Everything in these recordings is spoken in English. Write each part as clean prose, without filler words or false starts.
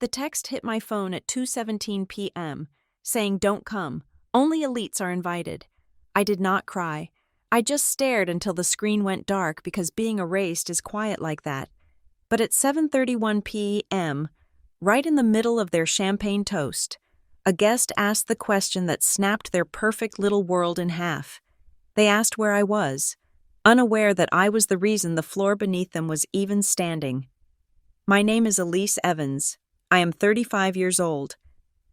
The text hit my phone at 2:17 p.m., saying, "Don't come. Only elites are invited." I did not cry. I just stared until the screen went dark because being erased is quiet like that. But at 7:31 p.m., right in the middle of their champagne toast, a guest asked the question that snapped their perfect little world in half. They asked where I was, unaware that I was the reason the floor beneath them was even standing. My name is Elise Evans. I am 35 years old,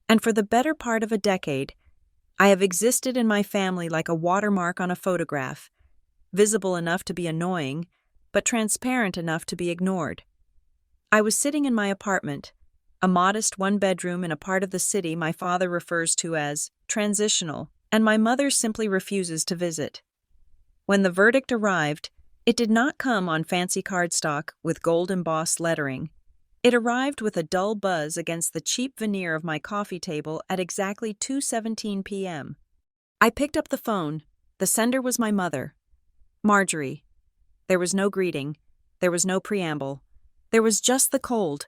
and for the better part of a decade, I have existed in my family like a watermark on a photograph, visible enough to be annoying, but transparent enough to be ignored. I was sitting in my apartment, a modest one-bedroom in a part of the city my father refers to as transitional, and my mother simply refuses to visit. When the verdict arrived, it did not come on fancy cardstock with gold-embossed lettering. It arrived with a dull buzz against the cheap veneer of my coffee table at exactly 2:17 p.m. I picked up the phone. The sender was my mother, Marjorie. There was no greeting. There was no preamble. There was just the cold,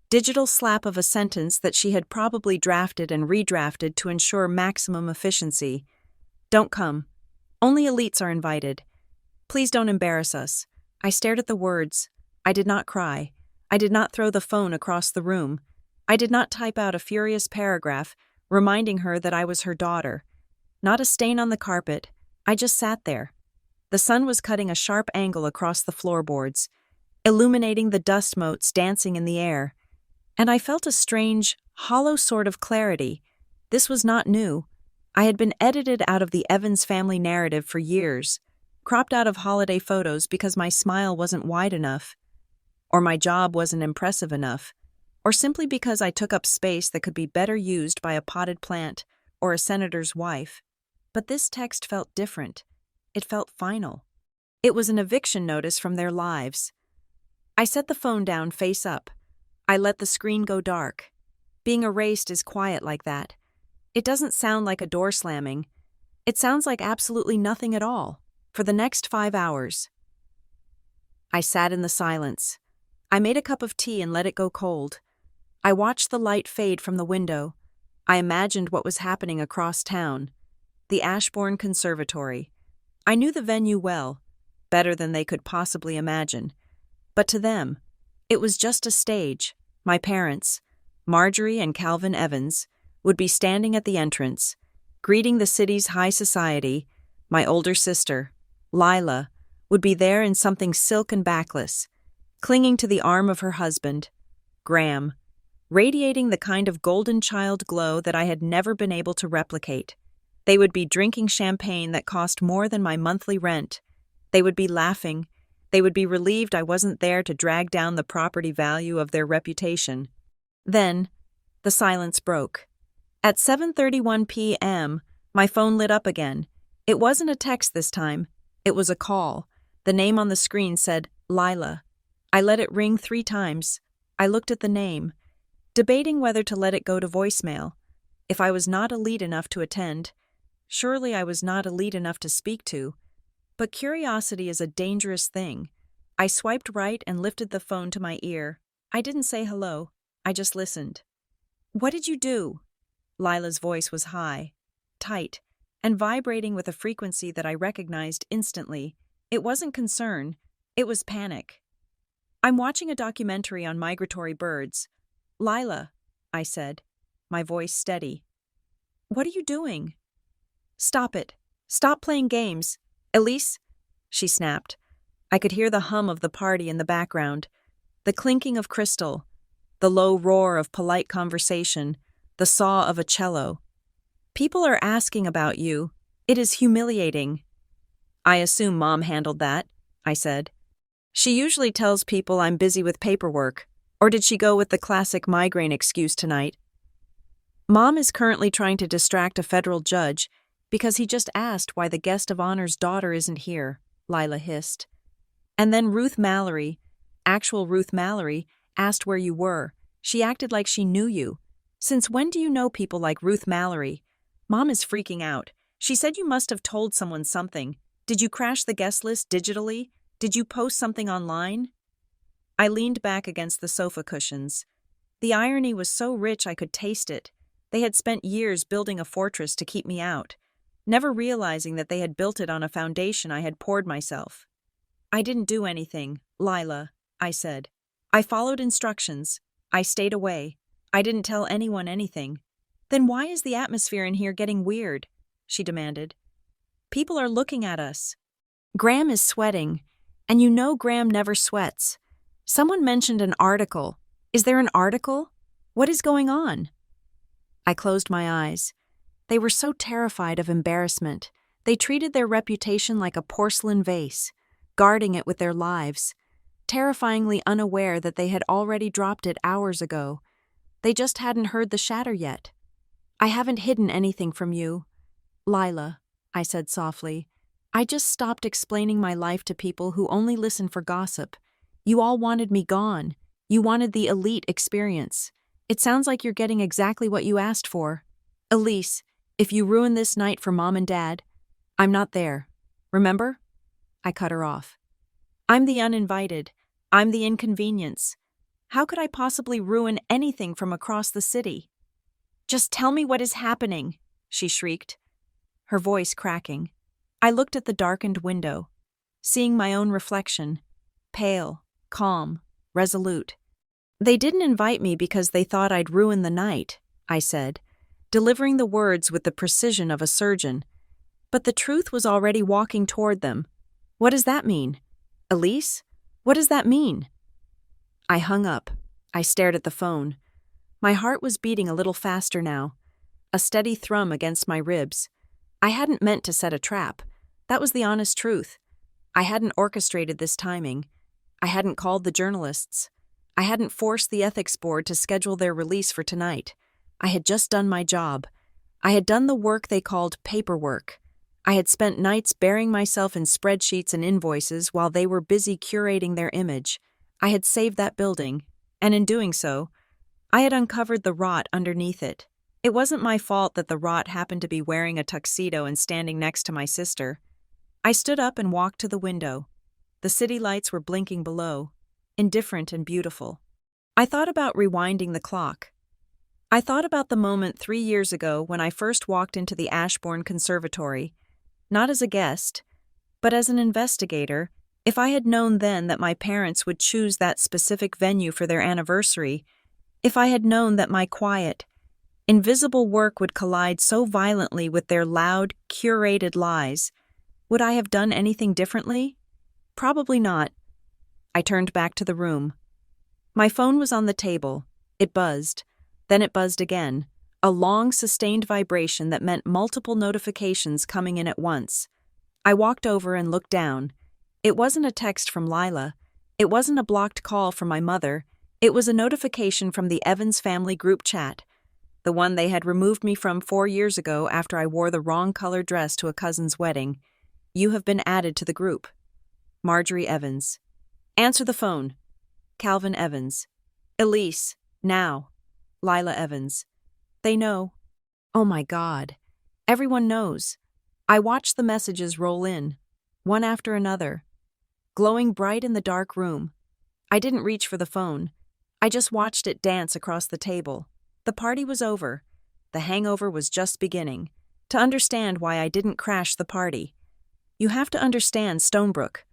digital slap of a sentence that she had probably drafted and redrafted to ensure maximum efficiency. "Don't come. Only elites are invited. Please don't embarrass us." I stared at the words. I did not cry. I did not throw the phone across the room. I did not type out a furious paragraph reminding her that I was her daughter. Not a stain on the carpet. I just sat there. The sun was cutting a sharp angle across the floorboards, illuminating the dust motes dancing in the air. And I felt a strange, hollow sort of clarity. This was not new. I had been edited out of the Evans family narrative for years, cropped out of holiday photos because my smile wasn't wide enough, or my job wasn't impressive enough, or simply because I took up space that could be better used by a potted plant or a senator's wife. But this text felt different. It felt final. It was an eviction notice from their lives. I set the phone down face up. I let the screen go dark. Being erased is quiet like that. It doesn't sound like a door slamming. It sounds like absolutely nothing at all, for the next 5 hours. I sat in the silence. I made a cup of tea and let it go cold. I watched the light fade from the window. I imagined what was happening across town. The Ashbourne Conservatory. I knew the venue well, better than they could possibly imagine. But to them, it was just a stage. My parents, Marjorie and Calvin Evans, would be standing at the entrance, greeting the city's high society. My older sister, Lila, would be there in something silk and backless, clinging to the arm of her husband, Graham, radiating the kind of golden child glow that I had never been able to replicate. They would be drinking champagne that cost more than my monthly rent. They would be laughing. They would be relieved I wasn't there to drag down the property value of their reputation. Then, the silence broke. At 7:31 p.m., my phone lit up again. It wasn't a text this time. It was a call. The name on the screen said, Lila. I let it ring 3 times. I looked at the name, debating whether to let it go to voicemail. If I was not elite enough to attend, surely I was not elite enough to speak to. But curiosity is a dangerous thing. I swiped right and lifted the phone to my ear. I didn't say hello. I just listened. "What did you do?" Lila's voice was high, tight, and vibrating with a frequency that I recognized instantly. It wasn't concern. It was panic. "I'm watching a documentary on migratory birds." "Lila," I said, my voice steady. "What are you doing?" "Stop it. Stop playing games. Elise," she snapped. I could hear the hum of the party in the background, the clinking of crystal, the low roar of polite conversation, the saw of a cello. "People are asking about you. It is humiliating." "I assume Mom handled that," I said. "She usually tells people I'm busy with paperwork. Or did she go with the classic migraine excuse tonight?" "Mom is currently trying to distract a federal judge because he just asked why the guest of honor's daughter isn't here," Lila hissed. "And then Ruth Mallory, actual Ruth Mallory, asked where you were. She acted like she knew you. Since when do you know people like Ruth Mallory? Mom is freaking out. She said you must have told someone something. Did you crash the guest list digitally? Did you post something online?" I leaned back against the sofa cushions. The irony was so rich I could taste it. They had spent years building a fortress to keep me out, never realizing that they had built it on a foundation I had poured myself. I didn't do anything, Lila, I said. I followed instructions. I stayed away. I didn't tell anyone anything. Then why is the atmosphere in here getting weird? She demanded. People are looking at us. Graham is sweating, and you know Graham never sweats. Someone mentioned an article. Is there an article? What is going on? I closed my eyes. They were so terrified of embarrassment. They treated their reputation like a porcelain vase, guarding it with their lives, terrifyingly unaware that they had already dropped it hours ago. They just hadn't heard the shatter yet. I haven't hidden anything from you, Lila, I said softly. I just stopped explaining my life to people who only listen for gossip. You all wanted me gone. You wanted the elite experience. It sounds like you're getting exactly what you asked for. Elise, if you ruin this night for Mom and Dad, I'm not there. Remember? I cut her off. I'm the uninvited. I'm the inconvenience. How could I possibly ruin anything from across the city? Just tell me what is happening, she shrieked, her voice cracking. I looked at the darkened window, seeing my own reflection, pale, calm, resolute. They didn't invite me because they thought I'd ruin the night, I said, delivering the words with the precision of a surgeon. But the truth was already walking toward them. What does that mean? Elise? What does that mean? I hung up. I stared at the phone. My heart was beating a little faster now, a steady thrum against my ribs. I hadn't meant to set a trap. That was the honest truth. I hadn't orchestrated this timing. I hadn't called the journalists. I hadn't forced the ethics board to schedule their release for tonight. I had just done my job. I had done the work they called paperwork. I had spent nights burying myself in spreadsheets and invoices while they were busy curating their image. I had saved that building, and in doing so, I had uncovered the rot underneath it. It wasn't my fault that the rot happened to be wearing a tuxedo and standing next to my sister. I stood up and walked to the window. The city lights were blinking below, indifferent and beautiful. I thought about rewinding the clock. I thought about the moment 3 years ago when I first walked into the Ashbourne Conservatory, not as a guest, but as an investigator. If I had known then that my parents would choose that specific venue for their anniversary, if I had known that my quiet, invisible work would collide so violently with their loud, curated lies, would I have done anything differently? Probably not. I turned back to the room. My phone was on the table. It buzzed. Then it buzzed again, a long, sustained vibration that meant multiple notifications coming in at once. I walked over and looked down. It wasn't a text from Lila. It wasn't a blocked call from my mother. It was a notification from the Evans family group chat, the one they had removed me from 4 years ago after I wore the wrong color dress to a cousin's wedding. You have been added to the group. Marjorie Evans. Answer the phone. Calvin Evans. Elise, now. Lila Evans. They know. Oh my God. Everyone knows. I watched the messages roll in, one after another, glowing bright in the dark room. I didn't reach for the phone. I just watched it dance across the table. The party was over. The hangover was just beginning. To understand why I didn't crash the party, you have to understand Stonebrook,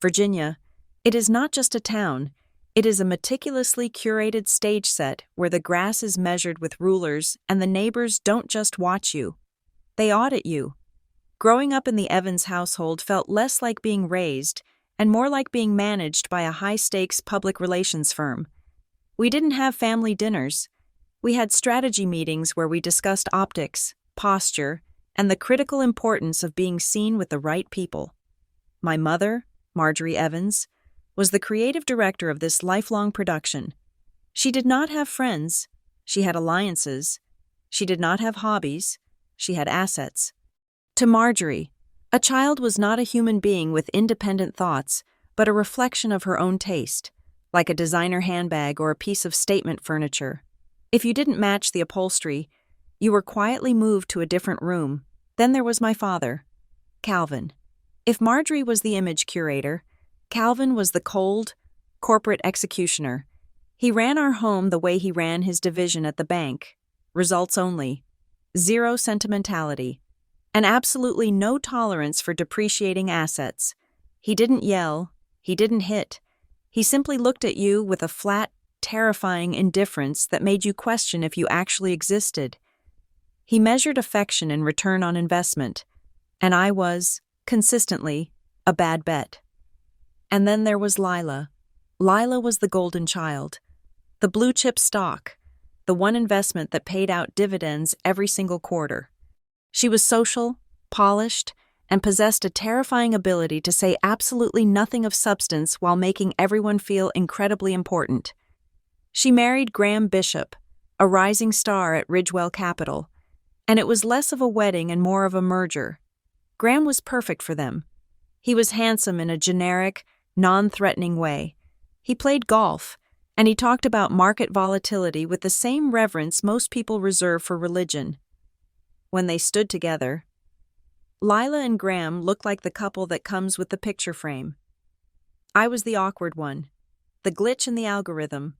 Virginia. It is not just a town. It is a meticulously curated stage set where the grass is measured with rulers and the neighbors don't just watch you. They audit you. Growing up in the Evans household felt less like being raised and more like being managed by a high-stakes public relations firm. We didn't have family dinners. We had strategy meetings where we discussed optics, posture, and the critical importance of being seen with the right people. My mother, Marjorie Evans, was the creative director of this lifelong production. She did not have friends. She had alliances. She did not have hobbies. She had assets. To Marjorie, a child was not a human being with independent thoughts, but a reflection of her own taste, like a designer handbag or a piece of statement furniture. If you didn't match the upholstery, you were quietly moved to a different room. Then there was my father, Calvin. If Marjorie was the image curator, Calvin was the cold, corporate executioner. He ran our home the way he ran his division at the bank. Results only. Zero sentimentality. And absolutely no tolerance for depreciating assets. He didn't yell. He didn't hit. He simply looked at you with a flat, terrifying indifference that made you question if you actually existed. He measured affection in return on investment, and I was, consistently, a bad bet. And then there was Lila. Lila was the golden child, the blue chip stock, the one investment that paid out dividends every single quarter. She was social, polished, and possessed a terrifying ability to say absolutely nothing of substance while making everyone feel incredibly important. She married Graham Bishop, a rising star at Ridgewell Capital, and it was less of a wedding and more of a merger. Graham was perfect for them. He was handsome in a generic, non-threatening way. He played golf, and he talked about market volatility with the same reverence most people reserve for religion. When they stood together, Lila and Graham looked like the couple that comes with the picture frame. I was the awkward one, the glitch in the algorithm.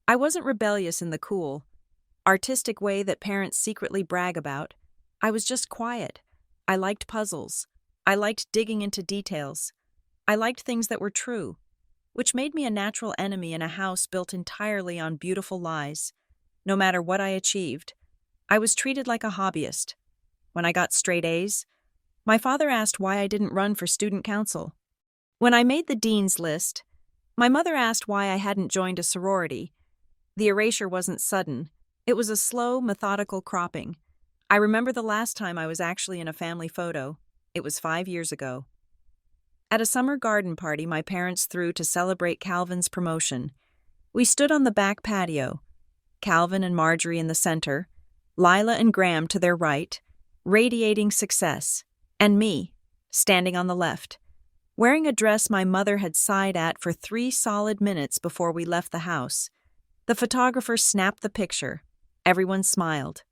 I wasn't rebellious in the cool, artistic way that parents secretly brag about. I was just quiet. I liked puzzles. I liked digging into details. I liked things that were true, which made me a natural enemy in a house built entirely on beautiful lies. No matter what I achieved, I was treated like a hobbyist. When I got straight A's, my father asked why I didn't run for student council. When I made the dean's list, my mother asked why I hadn't joined a sorority. The erasure wasn't sudden. It was a slow, methodical cropping. I remember the last time I was actually in a family photo. It was 5 years ago. At a summer garden party my parents threw to celebrate Calvin's promotion. We stood on the back patio, Calvin and Marjorie in the center, Lila and Graham to their right, radiating success, and me, standing on the left, wearing a dress my mother had sighed at for 3 solid minutes before we left the house. The photographer snapped the picture. Everyone smiled.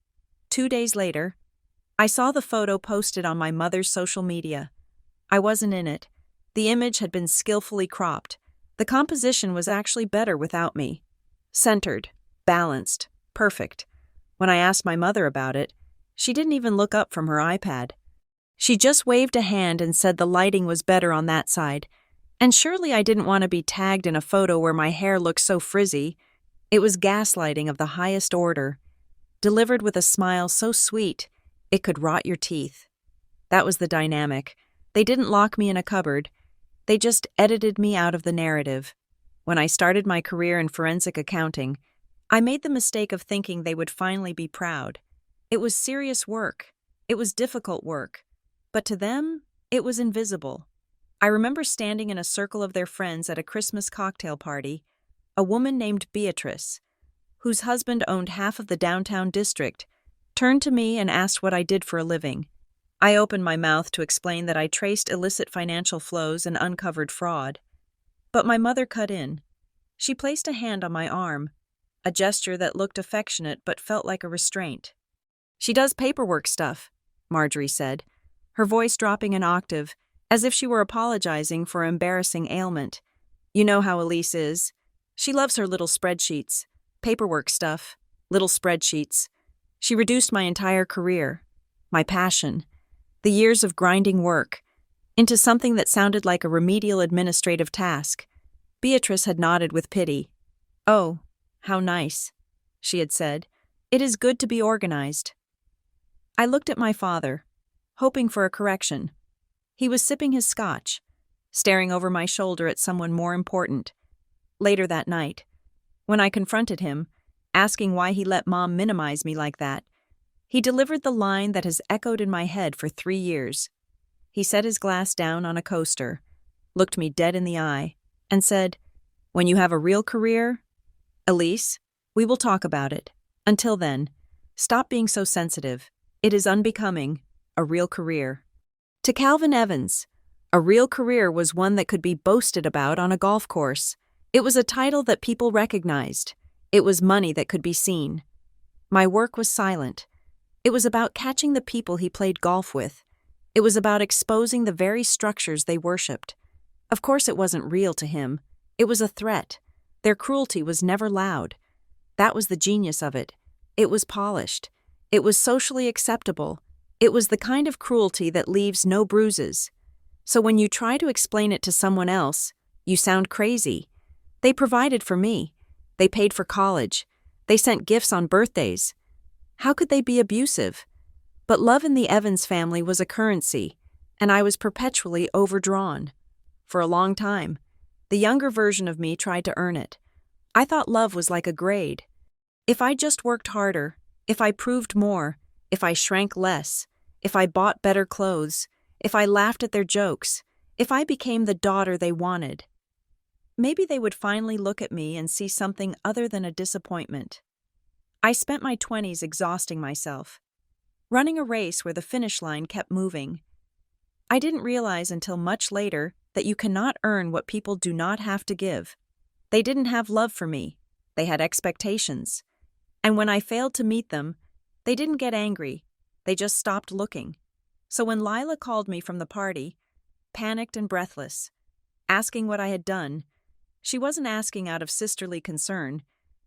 2 days later, I saw the photo posted on my mother's social media. I wasn't in it. The image had been skillfully cropped. The composition was actually better without me. Centered, balanced, perfect. When I asked my mother about it, she didn't even look up from her iPad. She just waved a hand and said the lighting was better on that side. And surely I didn't want to be tagged in a photo where my hair looked so frizzy. It was gaslighting of the highest order, delivered with a smile so sweet it could rot your teeth. That was the dynamic. They didn't lock me in a cupboard. They just edited me out of the narrative. When I started my career in forensic accounting, I made the mistake of thinking they would finally be proud. It was serious work. It was difficult work. But to them, it was invisible. I remember standing in a circle of their friends at a Christmas cocktail party. A woman named Beatrice, whose husband owned half of the downtown district, turned to me and asked what I did for a living. I opened my mouth to explain that I traced illicit financial flows and uncovered fraud. But my mother cut in. She placed a hand on my arm, a gesture that looked affectionate but felt like a restraint. "She does paperwork stuff," Marjorie said, her voice dropping an octave, as if she were apologizing for an embarrassing ailment. "You know how Elise is. She loves her little spreadsheets. Paperwork stuff. Little spreadsheets. She reduced my entire career, my passion, the years of grinding work, into something that sounded like a remedial administrative task." Beatrice had nodded with pity. "Oh, how nice," she had said. "It is good to be organized." I looked at my father, hoping for a correction. He was sipping his scotch, staring over my shoulder at someone more important. Later that night, when I confronted him, asking why he let Mom minimize me like that, he delivered the line that has echoed in my head for 3 years. He set his glass down on a coaster, looked me dead in the eye, and said, "When you have a real career, Elise, we will talk about it. Until then, stop being so sensitive. It is unbecoming, a real career." To Calvin Evans, a real career was one that could be boasted about on a golf course. It was a title that people recognized. It was money that could be seen. My work was silent. It was about catching the people he played golf with. It was about exposing the very structures they worshipped. Of course it wasn't real to him. It was a threat. Their cruelty was never loud. That was the genius of it. It was polished. It was socially acceptable. It was the kind of cruelty that leaves no bruises. So when you try to explain it to someone else, you sound crazy. They provided for me. They paid for college. They sent gifts on birthdays. How could they be abusive? But love in the Evans family was a currency, and I was perpetually overdrawn. For a long time, the younger version of me tried to earn it. I thought love was like a grade. If I just worked harder, if I proved more, if I shrank less, if I bought better clothes, if I laughed at their jokes, if I became the daughter they wanted, maybe they would finally look at me and see something other than a disappointment. I spent my 20s exhausting myself, running a race where the finish line kept moving. I didn't realize until much later that you cannot earn what people do not have to give. They didn't have love for me. They had expectations. And when I failed to meet them, they didn't get angry. They just stopped looking. So when Lila called me from the party, panicked and breathless, asking what I had done, she wasn't asking out of sisterly concern.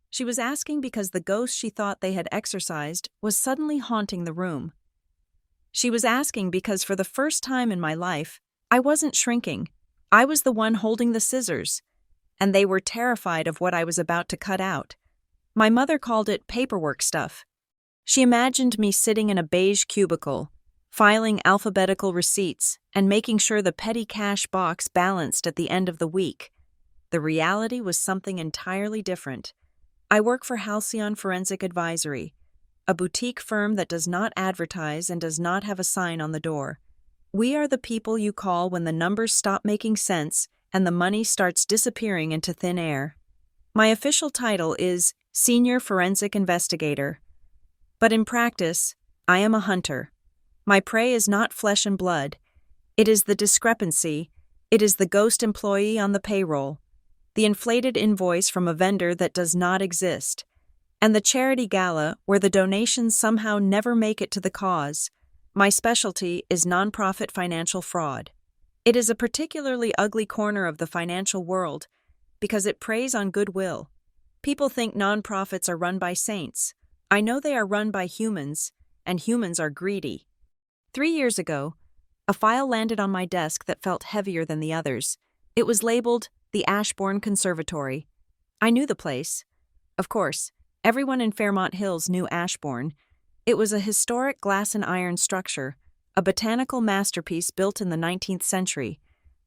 She was asking because the ghost she thought they had exorcised was suddenly haunting the room. She was asking because for the first time in my life, I wasn't shrinking. I was the one holding the scissors, and they were terrified of what I was about to cut out. My mother called it paperwork stuff. She imagined me sitting in a beige cubicle, filing alphabetical receipts and making sure the petty cash box balanced at the end of the week. The reality was something entirely different. I work for Halcyon Forensic Advisory, a boutique firm that does not advertise and does not have a sign on the door. We are the people you call when the numbers stop making sense and the money starts disappearing into thin air. My official title is Senior Forensic Investigator. But in practice, I am a hunter. My prey is not flesh and blood. It is the discrepancy. It is the ghost employee on the payroll, the inflated invoice from a vendor that does not exist, and the charity gala where the donations somehow never make it to the cause. My specialty is nonprofit financial fraud. It is a particularly ugly corner of the financial world because it preys on goodwill. People think nonprofits are run by saints. I know they are run by humans, and humans are greedy. 3 years ago, a file landed on my desk that felt heavier than the others. It was labeled the Ashbourne Conservatory. I knew the place. Of course, everyone in Fairmont Hills knew Ashbourne. It was a historic glass and iron structure, a botanical masterpiece built in the 19th century,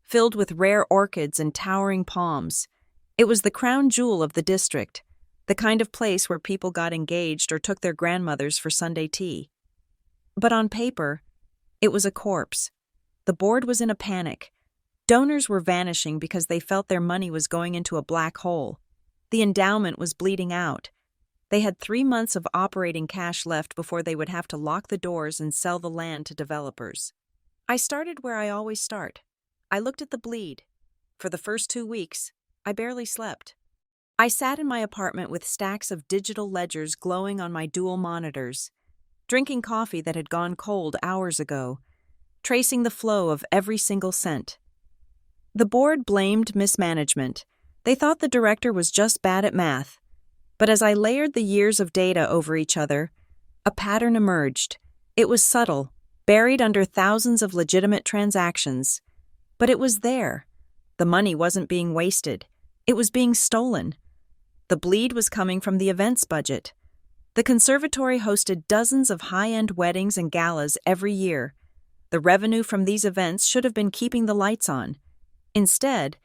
filled with rare orchids and towering palms. It was the crown jewel of the district, the kind of place where people got engaged or took their grandmothers for Sunday tea. But on paper, it was a corpse. The board was in a panic. Donors were vanishing because they felt their money was going into a black hole. The endowment was bleeding out. They had 3 months of operating cash left before they would have to lock the doors and sell the land to developers. I started where I always start. I looked at the bleed. For the first 2 weeks, I barely slept. I sat in my apartment with stacks of digital ledgers glowing on my dual monitors, drinking coffee that had gone cold hours ago, tracing the flow of every single cent. The board blamed mismanagement. They thought the director was just bad at math. But as I layered the years of data over each other, a pattern emerged. It was subtle, buried under thousands of legitimate transactions. But it was there. The money wasn't being wasted. It was being stolen. The bleed was coming from the events budget. The conservatory hosted dozens of high-end weddings and galas every year. The revenue from these events should have been keeping the lights on. Instead,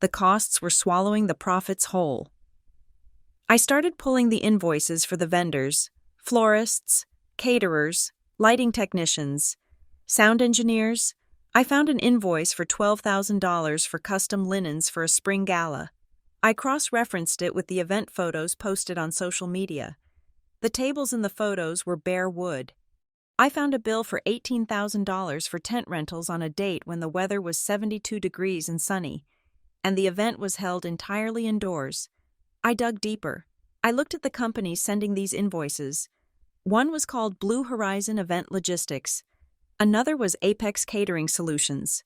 the costs were swallowing the profits whole. I started pulling the invoices for the vendors, florists, caterers, lighting technicians, sound engineers. I found an invoice for $12,000 for custom linens for a spring gala. I cross-referenced it with the event photos posted on social media. The tables in the photos were bare wood. I found a bill for $18,000 for tent rentals on a date when the weather was 72 degrees and sunny, and the event was held entirely indoors. I dug deeper. I looked at the companies sending these invoices. One was called Blue Horizon Event Logistics. Another was Apex Catering Solutions.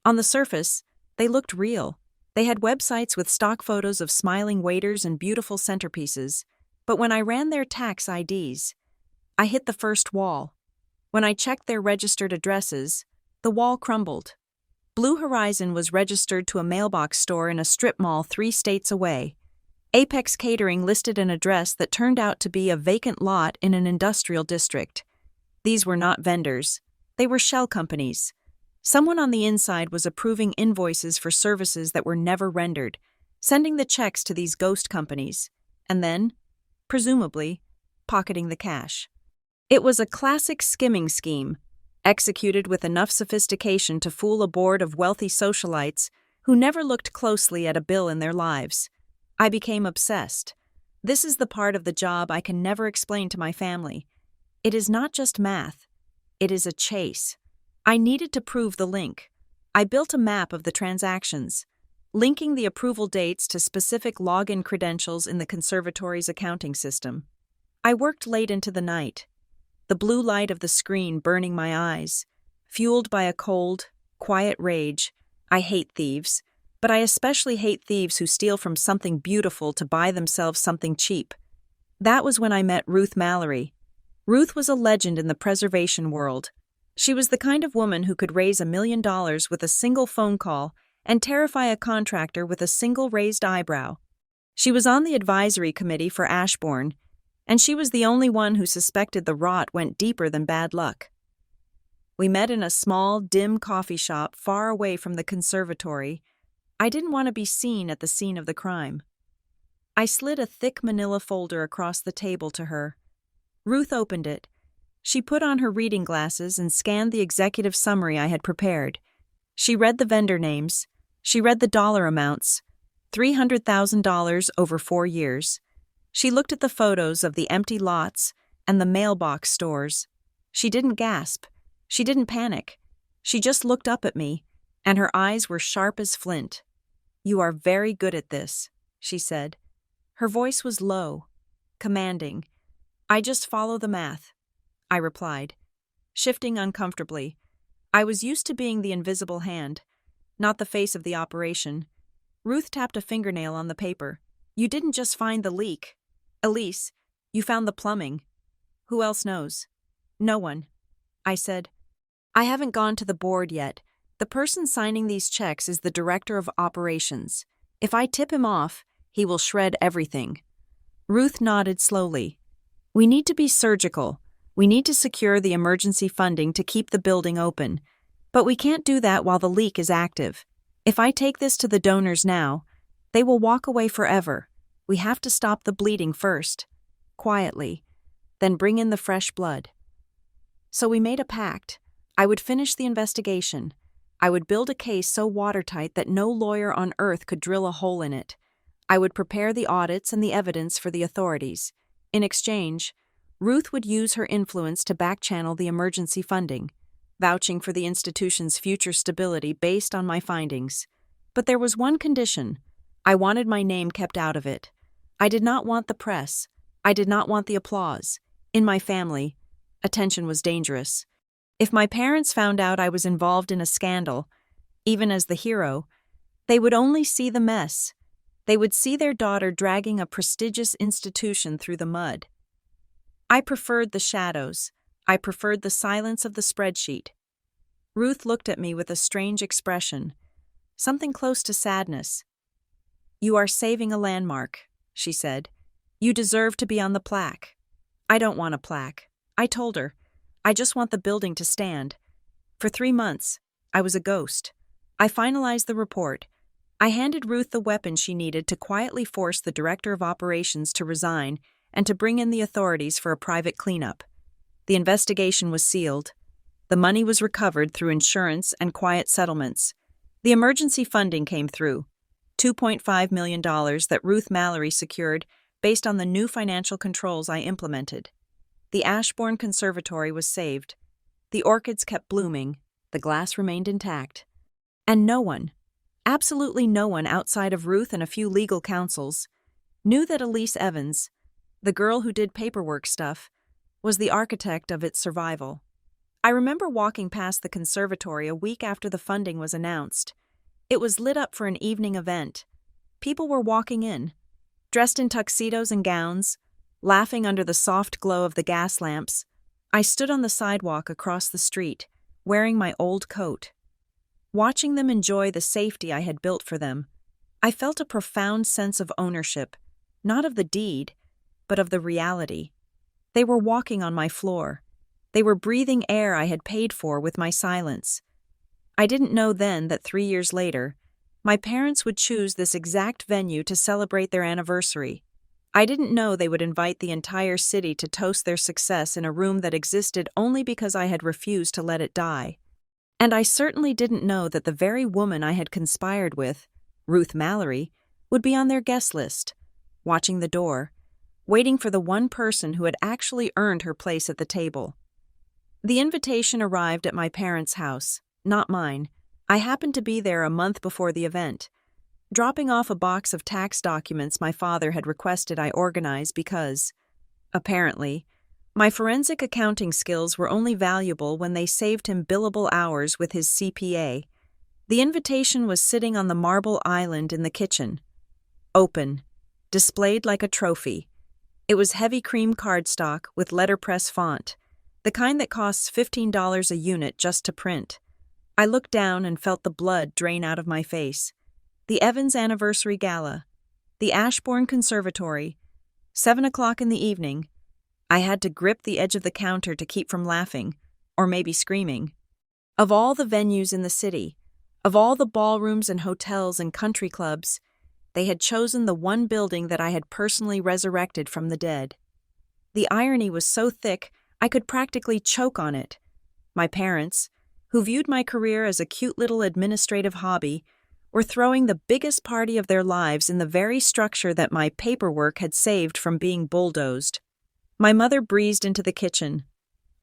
On the surface, they looked real. They had websites with stock photos of smiling waiters and beautiful centerpieces, but when I ran their tax IDs, I hit the first wall. When I checked their registered addresses, the wall crumbled. Blue Horizon was registered to a mailbox store in a strip mall 3 states away. Apex Catering listed an address that turned out to be a vacant lot in an industrial district. These were not vendors. They were shell companies. Someone on the inside was approving invoices for services that were never rendered, sending the checks to these ghost companies, and then, presumably, pocketing the cash. It was a classic skimming scheme, executed with enough sophistication to fool a board of wealthy socialites who never looked closely at a bill in their lives. I became obsessed. This is the part of the job I can never explain to my family. It is not just math. It is a chase. I needed to prove the link. I built a map of the transactions, linking the approval dates to specific login credentials in the conservatory's accounting system. I worked late into the night, the blue light of the screen burning my eyes. Fueled by a cold, quiet rage, I hate thieves, but I especially hate thieves who steal from something beautiful to buy themselves something cheap. That was when I met Ruth Mallory. Ruth was a legend in the preservation world. She was the kind of woman who could raise $1 million with a single phone call and terrify a contractor with a single raised eyebrow. She was on the advisory committee for Ashbourne, and she was the only one who suspected the rot went deeper than bad luck. We met in a small, dim coffee shop far away from the conservatory. I didn't want to be seen at the scene of the crime. I slid a thick manila folder across the table to her. Ruth opened it. She put on her reading glasses and scanned the executive summary I had prepared. She read the vendor names. She read the dollar amounts. $300,000 over 4 years. She looked at the photos of the empty lots and the mailbox stores. She didn't gasp. She didn't panic. She just looked up at me, and her eyes were sharp as flint. "You are very good at this," she said. Her voice was low, commanding. "I just follow the math," I replied, shifting uncomfortably. I was used to being the invisible hand, not the face of the operation. Ruth tapped a fingernail on the paper. "You didn't just find the leak. Elise, you found the plumbing. Who else knows?" "No one," I said. "I haven't gone to the board yet. The person signing these checks is the director of operations. If I tip him off, he will shred everything." Ruth nodded slowly. "We need to be surgical. We need to secure the emergency funding to keep the building open. But we can't do that while the leak is active. If I take this to the donors now, they will walk away forever. We have to stop the bleeding first, quietly, then bring in the fresh blood." So we made a pact. I would finish the investigation. I would build a case so watertight that no lawyer on earth could drill a hole in it. I would prepare the audits and the evidence for the authorities. In exchange, Ruth would use her influence to back-channel the emergency funding, vouching for the institution's future stability based on my findings. But there was one condition. I wanted my name kept out of it. I did not want the press. I did not want the applause. In my family, attention was dangerous. If my parents found out I was involved in a scandal, even as the hero, they would only see the mess. They would see their daughter dragging a prestigious institution through the mud. I preferred the shadows. I preferred the silence of the spreadsheet. Ruth looked at me with a strange expression, something close to sadness. "You are saving a landmark," she said. "You deserve to be on the plaque." "I don't want a plaque," I told her. "I just want the building to stand." For 3 months, I was a ghost. I finalized the report. I handed Ruth the weapon she needed to quietly force the director of operations to resign and to bring in the authorities for a private cleanup. The investigation was sealed. The money was recovered through insurance and quiet settlements. The emergency funding came through, $2.5 million that Ruth Mallory secured based on the new financial controls I implemented. The Ashbourne Conservatory was saved. The orchids kept blooming. The glass remained intact. And no one, absolutely no one outside of Ruth and a few legal counsels, knew that Elise Evans, the girl who did paperwork stuff, was the architect of its survival. I remember walking past the conservatory a week after the funding was announced. It was lit up for an evening event. People were walking in, dressed in tuxedos and gowns, laughing under the soft glow of the gas lamps. I stood on the sidewalk across the street, wearing my old coat. Watching them enjoy the safety I had built for them, I felt a profound sense of ownership, not of the deed, but of the reality. They were walking on my floor. They were breathing air I had paid for with my silence. I didn't know then that 3 years later, my parents would choose this exact venue to celebrate their anniversary. I didn't know they would invite the entire city to toast their success in a room that existed only because I had refused to let it die. And I certainly didn't know that the very woman I had conspired with, Ruth Mallory, would be on their guest list, watching the door, waiting for the one person who had actually earned her place at the table. The invitation arrived at my parents' house, not mine. I happened to be there a month before the event, dropping off a box of tax documents my father had requested I organize because, apparently, my forensic accounting skills were only valuable when they saved him billable hours with his CPA. The invitation was sitting on the marble island in the kitchen, open, displayed like a trophy. It was heavy cream cardstock with letterpress font, the kind that costs $15 a unit just to print. I looked down and felt the blood drain out of my face. The Evans Anniversary Gala, the Ashbourne Conservatory, 7 o'clock in the evening. I had to grip the edge of the counter to keep from laughing, or maybe screaming. Of all the venues in the city, of all the ballrooms and hotels and country clubs, they had chosen the one building that I had personally resurrected from the dead. The irony was so thick I could practically choke on it. My parents, who viewed my career as a cute little administrative hobby, were throwing the biggest party of their lives in the very structure that my paperwork had saved from being bulldozed. My mother breezed into the kitchen,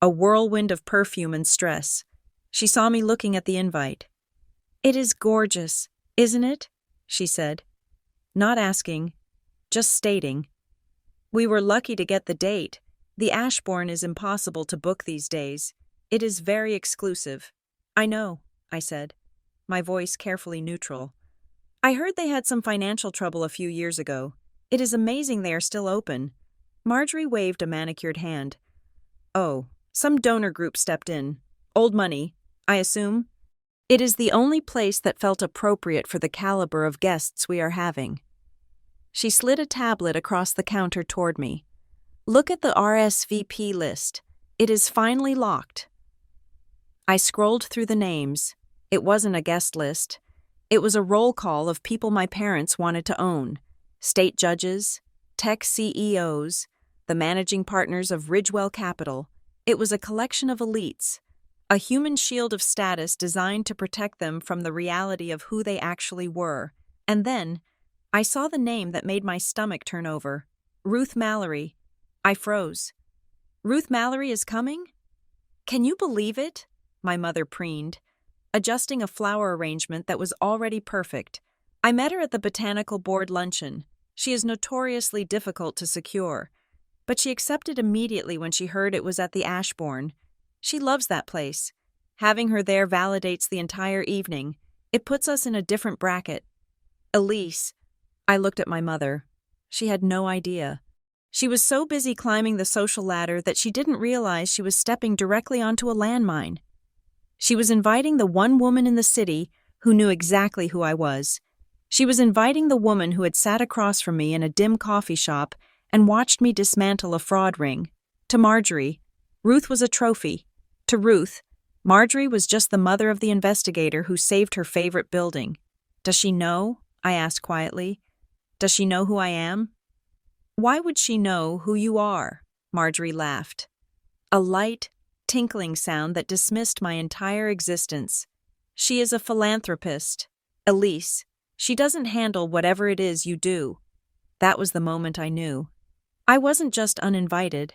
a whirlwind of perfume and stress. She saw me looking at the invite. "It is gorgeous, isn't it?" she said. Not asking, just stating. "We were lucky to get the date. The Ashbourne is impossible to book these days. It is very exclusive." "I know," I said, my voice carefully neutral. "I heard they had some financial trouble a few years ago. It is amazing they are still open." Marjorie waved a manicured hand. "Oh, some donor group stepped in. Old money, I assume? It is the only place that felt appropriate for the caliber of guests we are having." She slid a tablet across the counter toward me. "Look at the RSVP list. It is finally locked." I scrolled through the names. It wasn't a guest list. It was a roll call of people my parents wanted to own. State judges, tech CEOs, the managing partners of Ridgewell Capital. It was a collection of elites, a human shield of status designed to protect them from the reality of who they actually were. And then, I saw the name that made my stomach turn over. Ruth Mallory. I froze. "Ruth Mallory is coming?" "Can you believe it?" my mother preened, adjusting a flower arrangement that was already perfect. "I met her at the Botanical Board luncheon. She is notoriously difficult to secure, but she accepted immediately when she heard it was at the Ashbourne. She loves that place. Having her there validates the entire evening. It puts us in a different bracket." "Elise." I looked at my mother. She had no idea. She was so busy climbing the social ladder that she didn't realize she was stepping directly onto a landmine. She was inviting the one woman in the city who knew exactly who I was. She was inviting the woman who had sat across from me in a dim coffee shop and watched me dismantle a fraud ring. To Marjorie, Ruth was a trophy. To Ruth, Marjorie was just the mother of the investigator who saved her favorite building. "Does she know?" I asked quietly. "Does she know who I am?" "Why would she know who you are?" Marjorie laughed. A light, tinkling sound that dismissed my entire existence. "She is a philanthropist. Elise, she doesn't handle whatever it is you do." That was the moment I knew. I wasn't just uninvited.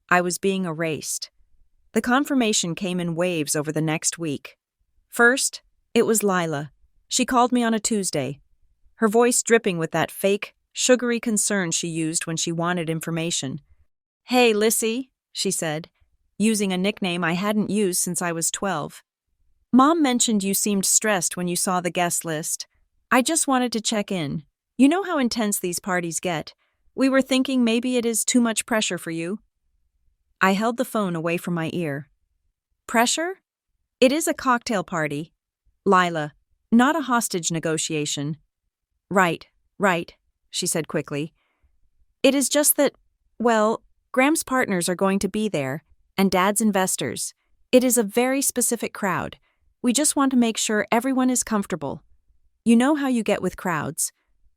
I was being erased. The confirmation came in waves over the next week. First, it was Lila. She called me on a Tuesday, her voice dripping with that fake, sugary concern she used when she wanted information. "Hey, Lissy," she said, using a nickname I hadn't used since I was 12. Mom mentioned you seemed stressed when you saw the guest list. I just wanted to check in. You know how intense these parties get. We were thinking maybe it is too much pressure for you. I held the phone away from my ear. Pressure? It is a cocktail party. Lila, not a hostage negotiation. Right, she said quickly. It is just that, well, Graham's partners are going to be there, and Dad's investors. It is a very specific crowd. We just want to make sure everyone is comfortable. You know how you get with crowds.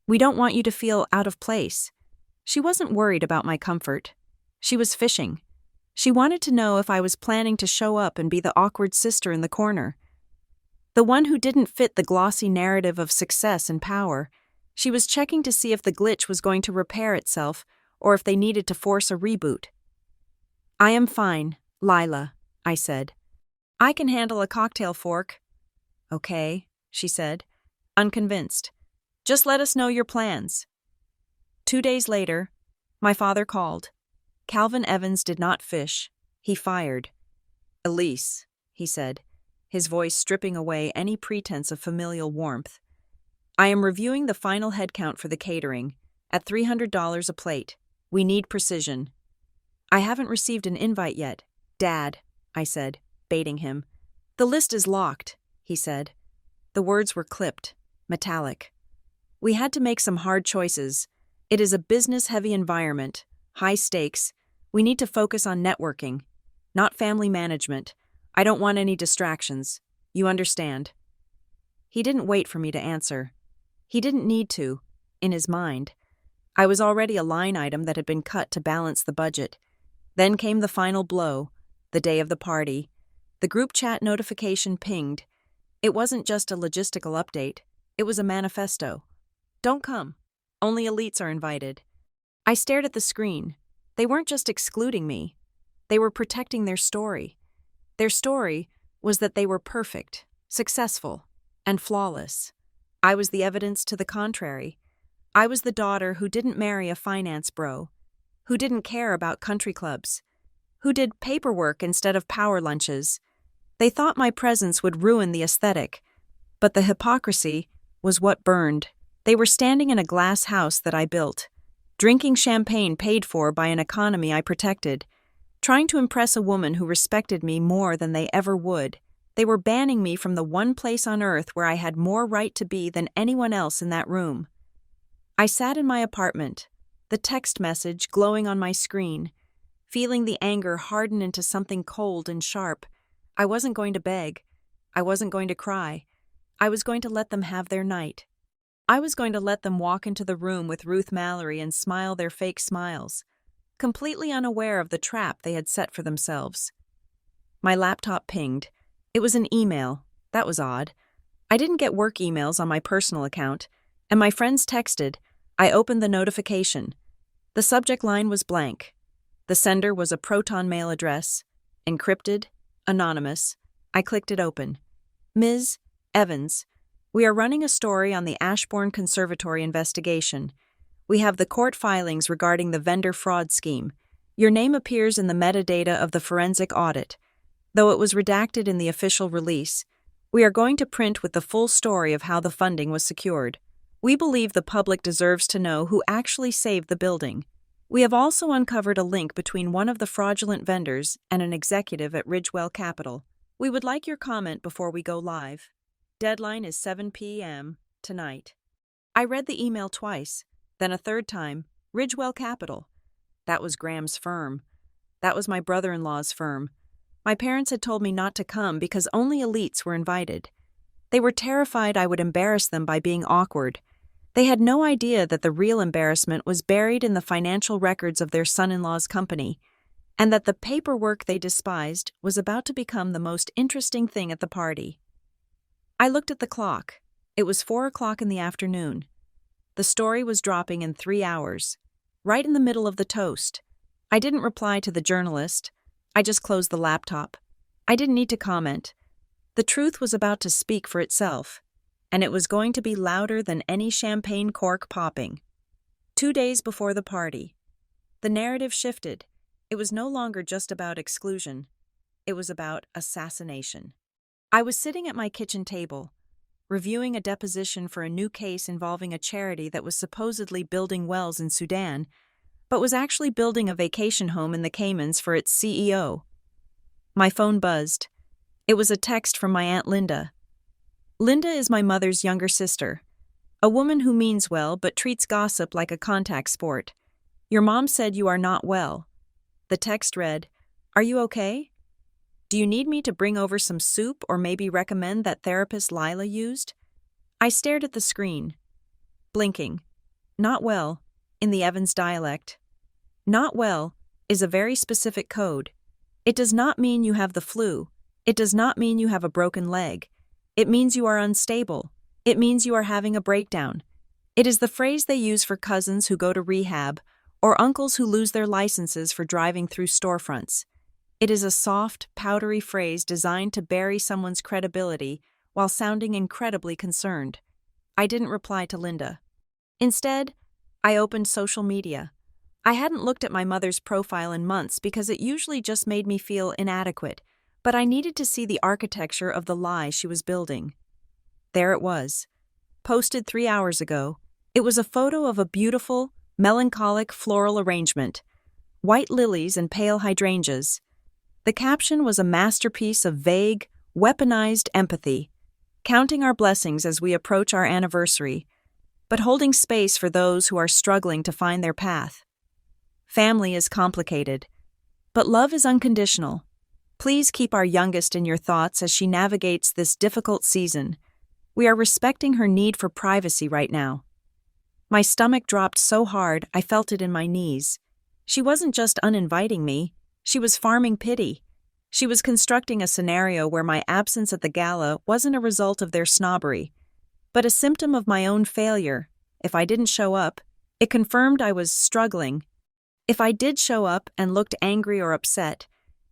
We don't want you to feel out of place. She wasn't worried about my comfort. She was fishing. She wanted to know if I was planning to show up and be the awkward sister in the corner. The one who didn't fit the glossy narrative of success and power. She was checking to see if the glitch was going to repair itself or if they needed to force a reboot. I am fine, Lila, I said. I can handle a cocktail fork. Okay, she said, unconvinced. Just let us know your plans. 2 days later, my father called. Calvin Evans did not fish. He fired. Elise, he said, his voice stripping away any pretense of familial warmth. I am reviewing the final headcount for the catering, at $300 a plate. We need precision. I haven't received an invite yet, Dad, I said, baiting him. The list is locked, he said. The words were clipped, metallic. We had to make some hard choices. It is a business-heavy environment, high stakes. We need to focus on networking, not family management. I don't want any distractions. You understand. He didn't wait for me to answer. He didn't need to, in his mind. I was already a line item that had been cut to balance the budget. Then came the final blow, the day of the party. The group chat notification pinged. It wasn't just a logistical update. It was a manifesto. Don't come. Only elites are invited. I stared at the screen. They weren't just excluding me. They were protecting their story. Their story was that they were perfect, successful, and flawless. I was the evidence to the contrary. I was the daughter who didn't marry a finance bro, who didn't care about country clubs, who did paperwork instead of power lunches. They thought my presence would ruin the aesthetic, but the hypocrisy was what burned. They were standing in a glass house that I built, drinking champagne paid for by an economy I protected, trying to impress a woman who respected me more than they ever would. They were banning me from the one place on earth where I had more right to be than anyone else in that room. I sat in my apartment, the text message glowing on my screen, feeling the anger harden into something cold and sharp. I wasn't going to beg. I wasn't going to cry. I was going to let them have their night. I was going to let them walk into the room with Ruth Mallory and smile their fake smiles, completely unaware of the trap they had set for themselves. My laptop pinged. It was an email. That was odd. I didn't get work emails on my personal account, and my friends texted. I opened the notification. The subject line was blank. The sender was a Proton mail address, encrypted, anonymous. I clicked it open. Ms. Evans, we are running a story on the Ashbourne Conservatory investigation. We have the court filings regarding the vendor fraud scheme. Your name appears in the metadata of the forensic audit. Though it was redacted in the official release, we are going to print with the full story of how the funding was secured. We believe the public deserves to know who actually saved the building. We have also uncovered a link between one of the fraudulent vendors and an executive at Ridgewell Capital. We would like your comment before we go live. Deadline is 7 p.m. tonight. I read the email twice, then a third time. Ridgewell Capital. That was Graham's firm. That was my brother-in-law's firm. My parents had told me not to come because only elites were invited. They were terrified I would embarrass them by being awkward. They had no idea that the real embarrassment was buried in the financial records of their son-in-law's company, and that the paperwork they despised was about to become the most interesting thing at the party. I looked at the clock. It was 4 o'clock in the afternoon. The story was dropping in 3 hours, right in the middle of the toast. I didn't reply to the journalist. I just closed the laptop. I didn't need to comment. The truth was about to speak for itself, and it was going to be louder than any champagne cork popping. 2 days before the party, the narrative shifted. It was no longer just about exclusion. It was about assassination. I was sitting at my kitchen table, reviewing a deposition for a new case involving a charity that was supposedly building wells in Sudan, but was actually building a vacation home in the Caymans for its CEO. My phone buzzed. It was a text from my Aunt Linda. Linda is my mother's younger sister, a woman who means well but treats gossip like a contact sport. Your mom said you are not well. The text read, "Are you okay? Do you need me to bring over some soup or maybe recommend that therapist Lila used?" I stared at the screen, blinking. Not well, in the Evans dialect. Not well is a very specific code. It does not mean you have the flu. It does not mean you have a broken leg. It means you are unstable. It means you are having a breakdown. It is the phrase they use for cousins who go to rehab or uncles who lose their licenses for driving through storefronts. It is a soft, powdery phrase designed to bury someone's credibility while sounding incredibly concerned. I didn't reply to Linda. Instead, I opened social media. I hadn't looked at my mother's profile in months because it usually just made me feel inadequate, but I needed to see the architecture of the lie she was building. There it was. Posted 3 hours ago, it was a photo of a beautiful, melancholic floral arrangement, white lilies and pale hydrangeas. The caption was a masterpiece of vague, weaponized empathy, counting our blessings as we approach our anniversary, but holding space for those who are struggling to find their path. Family is complicated, but love is unconditional. Please keep our youngest in your thoughts as she navigates this difficult season. We are respecting her need for privacy right now. My stomach dropped so hard I felt it in my knees. She wasn't just uninviting me, she was farming pity. She was constructing a scenario where my absence at the gala wasn't a result of their snobbery, but a symptom of my own failure. If I didn't show up, it confirmed I was struggling. If I did show up and looked angry or upset,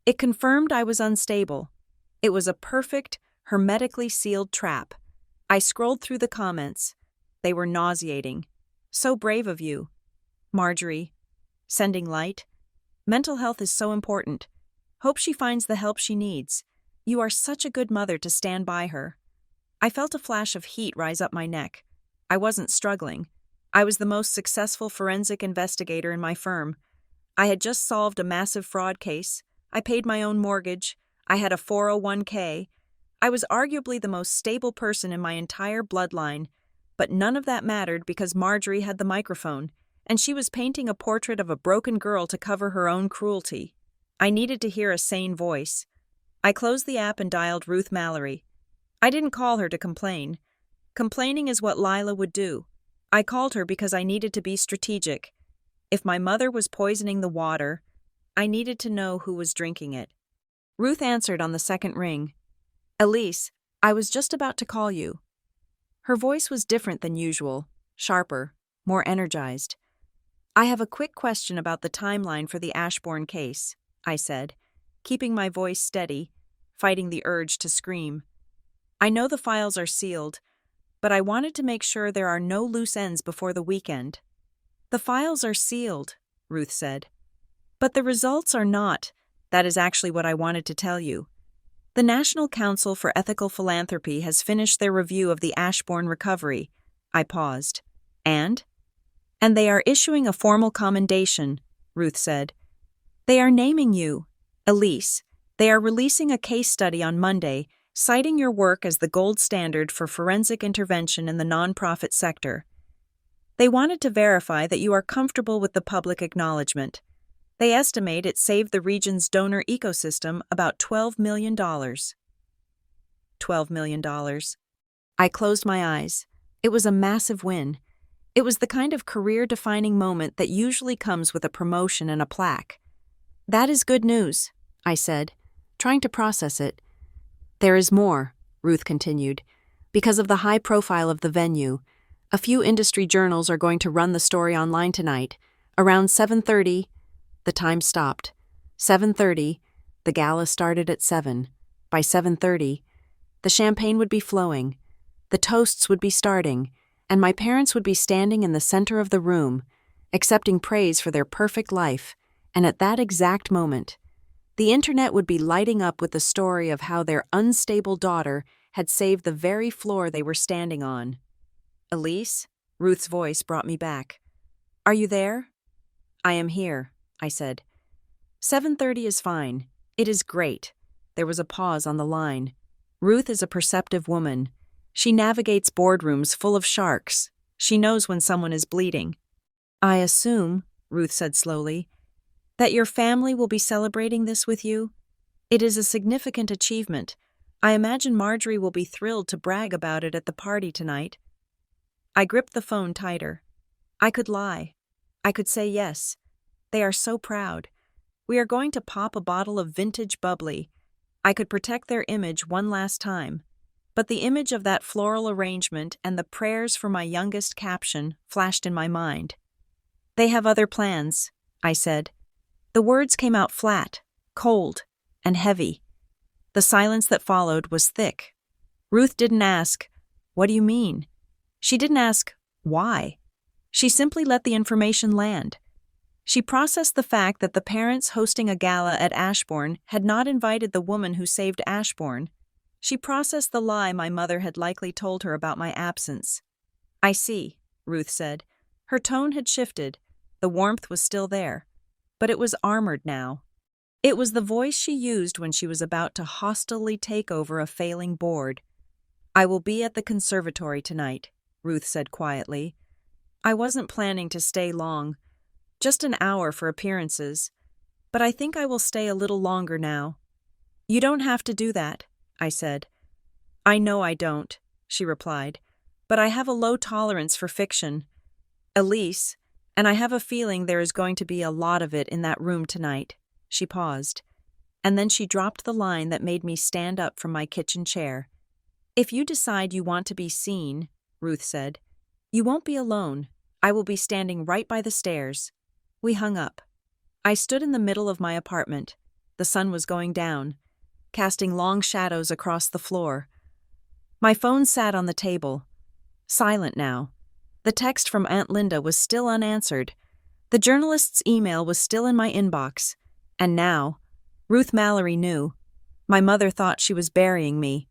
it confirmed I was unstable. It was a perfect, hermetically sealed trap. I scrolled through the comments. They were nauseating. So brave of you. Marjorie. Sending light. Mental health is so important. Hope she finds the help she needs. You are such a good mother to stand by her. I felt a flash of heat rise up my neck. I wasn't struggling. I was the most successful forensic investigator in my firm. I had just solved a massive fraud case. I paid my own mortgage. I had a 401k. I was arguably the most stable person in my entire bloodline, but none of that mattered because Marjorie had the microphone, and she was painting a portrait of a broken girl to cover her own cruelty. I needed to hear a sane voice. I closed the app and dialed Ruth Mallory. I didn't call her to complain. Complaining is what Lila would do. I called her because I needed to be strategic. If my mother was poisoning the water, I needed to know who was drinking it. Ruth answered on the second ring. "Elise, I was just about to call you." Her voice was different than usual, sharper, more energized. "I have a quick question about the timeline for the Ashbourne case," I said, keeping my voice steady, fighting the urge to scream. "I know the files are sealed, but I wanted to make sure there are no loose ends before the weekend." "The files are sealed," Ruth said. "But the results are not. That is actually what I wanted to tell you. The National Council for Ethical Philanthropy has finished their review of the Ashbourne recovery." I paused. And they are issuing a formal commendation," Ruth said. "They are naming you, Elise. They are releasing a case study on Monday, citing your work as the gold standard for forensic intervention in the nonprofit sector. They wanted to verify that you are comfortable with the public acknowledgement. They estimate it saved the region's donor ecosystem about $12 million. $12 million. I closed my eyes. It was a massive win. It was the kind of career-defining moment that usually comes with a promotion and a plaque. "That is good news," I said, trying to process it. "There is more," Ruth continued. "Because of the high profile of the venue, a few industry journals are going to run the story online tonight. Around 7:30, the time stopped. 7:30, the gala started at 7. By 7:30, the champagne would be flowing, the toasts would be starting, and my parents would be standing in the center of the room, accepting praise for their perfect life, and at that exact moment, The internet would be lighting up with the story of how their unstable daughter had saved the very floor they were standing on. "Elise?" Ruth's voice brought me back. "Are you there?" "I am here," I said. 7:30 is fine. It is great." There was a pause on the line. Ruth is a perceptive woman. She navigates boardrooms full of sharks. She knows when someone is bleeding. "I assume," Ruth said slowly, "that your family will be celebrating this with you? It is a significant achievement. I imagine Marjorie will be thrilled to brag about it at the party tonight." I gripped the phone tighter. I could lie. I could say yes. They are so proud. We are going to pop a bottle of vintage bubbly. I could protect their image one last time. But the image of that floral arrangement and the prayers for my youngest caption flashed in my mind. "They have other plans," I said. The words came out flat, cold, and heavy. The silence that followed was thick. Ruth didn't ask, "What do you mean?" She didn't ask, "Why?" She simply let the information land. She processed the fact that the parents hosting a gala at Ashbourne had not invited the woman who saved Ashbourne. She processed the lie my mother had likely told her about my absence. "I see," Ruth said. Her tone had shifted. The warmth was still there, but it was armored now. It was the voice she used when she was about to hostilely take over a failing board. "I will be at the conservatory tonight," Ruth said quietly. "I wasn't planning to stay long, just an hour for appearances, but I think I will stay a little longer now." "You don't have to do that," I said. "I know I don't," she replied, "but I have a low tolerance for fiction. Elise, and I have a feeling there is going to be a lot of it in that room tonight." She paused, and then she dropped the line that made me stand up from my kitchen chair. "If you decide you want to be seen," Ruth said, "you won't be alone. I will be standing right by the stairs." We hung up. I stood in the middle of my apartment. The sun was going down, casting long shadows across the floor. My phone sat on the table, silent now. The text from Aunt Linda was still unanswered. The journalist's email was still in my inbox. And now, Ruth Mallory knew. My mother thought she was burying me.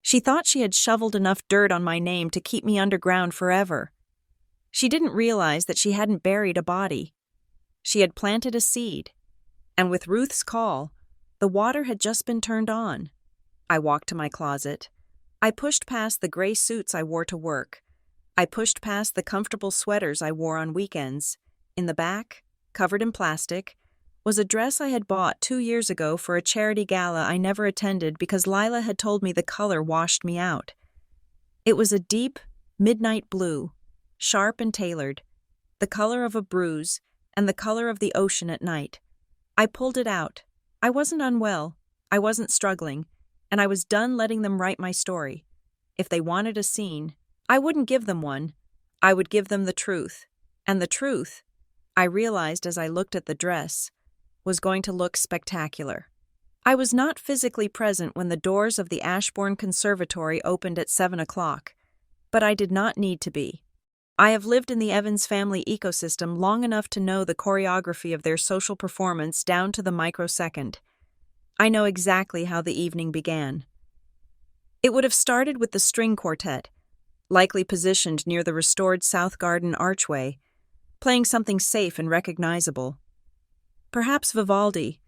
She thought she had shoveled enough dirt on my name to keep me underground forever. She didn't realize that she hadn't buried a body. She had planted a seed. And with Ruth's call, the water had just been turned on. I walked to my closet. I pushed past the gray suits I wore to work. I pushed past the comfortable sweaters I wore on weekends. In the back, covered in plastic, was a dress I had bought 2 years ago for a charity gala I never attended because Lila had told me the color washed me out. It was a deep, midnight blue, sharp and tailored, the color of a bruise and the color of the ocean at night. I pulled it out. I wasn't unwell, I wasn't struggling, and I was done letting them write my story. If they wanted a scene, I wouldn't give them one. I would give them the truth. And the truth, I realized as I looked at the dress, was going to look spectacular. I was not physically present when the doors of the Ashbourne Conservatory opened at 7 o'clock, but I did not need to be. I have lived in the Evans family ecosystem long enough to know the choreography of their social performance down to the microsecond. I know exactly how the evening began. It would have started with the string quartet, likely positioned near the restored South Garden archway, playing something safe and recognizable. Perhaps Vivaldi,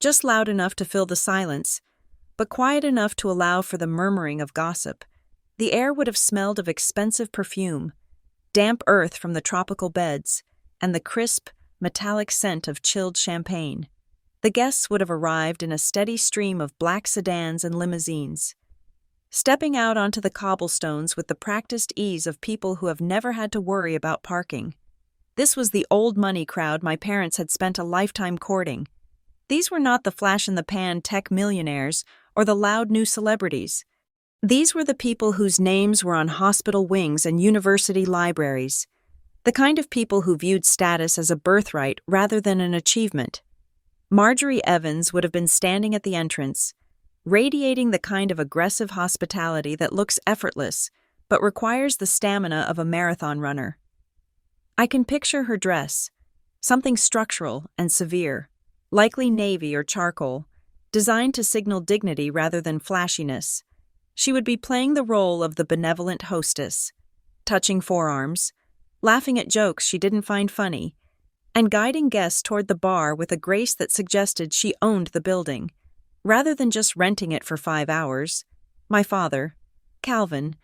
just loud enough to fill the silence, but quiet enough to allow for the murmuring of gossip. The air would have smelled of expensive perfume, damp earth from the tropical beds, and the crisp, metallic scent of chilled champagne. The guests would have arrived in a steady stream of black sedans and limousines, stepping out onto the cobblestones with the practiced ease of people who have never had to worry about parking. This was the old money crowd my parents had spent a lifetime courting. These were not the flash-in-the-pan tech millionaires or the loud new celebrities. These were the people whose names were on hospital wings and university libraries, the kind of people who viewed status as a birthright rather than an achievement. Marjorie Evans would have been standing at the entrance, radiating the kind of aggressive hospitality that looks effortless but requires the stamina of a marathon runner. I can picture her dress, something structural and severe, likely navy or charcoal, designed to signal dignity rather than flashiness. She would be playing the role of the benevolent hostess, touching forearms, laughing at jokes she didn't find funny, and guiding guests toward the bar with a grace that suggested she owned the building, rather than just renting it for 5 hours. My father, Calvin,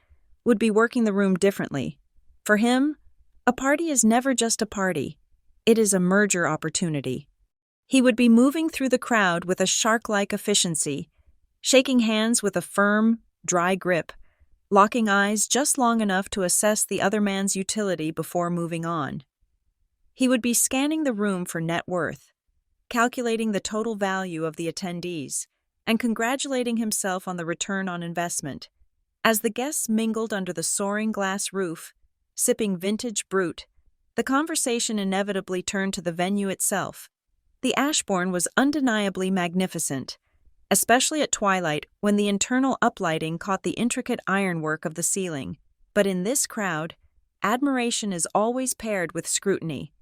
would be working the room differently. For him, a party is never just a party. It is a merger opportunity. He would be moving through the crowd with a shark-like efficiency, shaking hands with a firm, dry grip, locking eyes just long enough to assess the other man's utility before moving on. He would be scanning the room for net worth, calculating the total value of the attendees, and congratulating himself on the return on investment. As the guests mingled under the soaring glass roof, sipping vintage brut, the conversation inevitably turned to the venue itself. The Ashbourne was undeniably magnificent, especially at twilight when the internal uplighting caught the intricate ironwork of the ceiling. But in this crowd, admiration is always paired with scrutiny.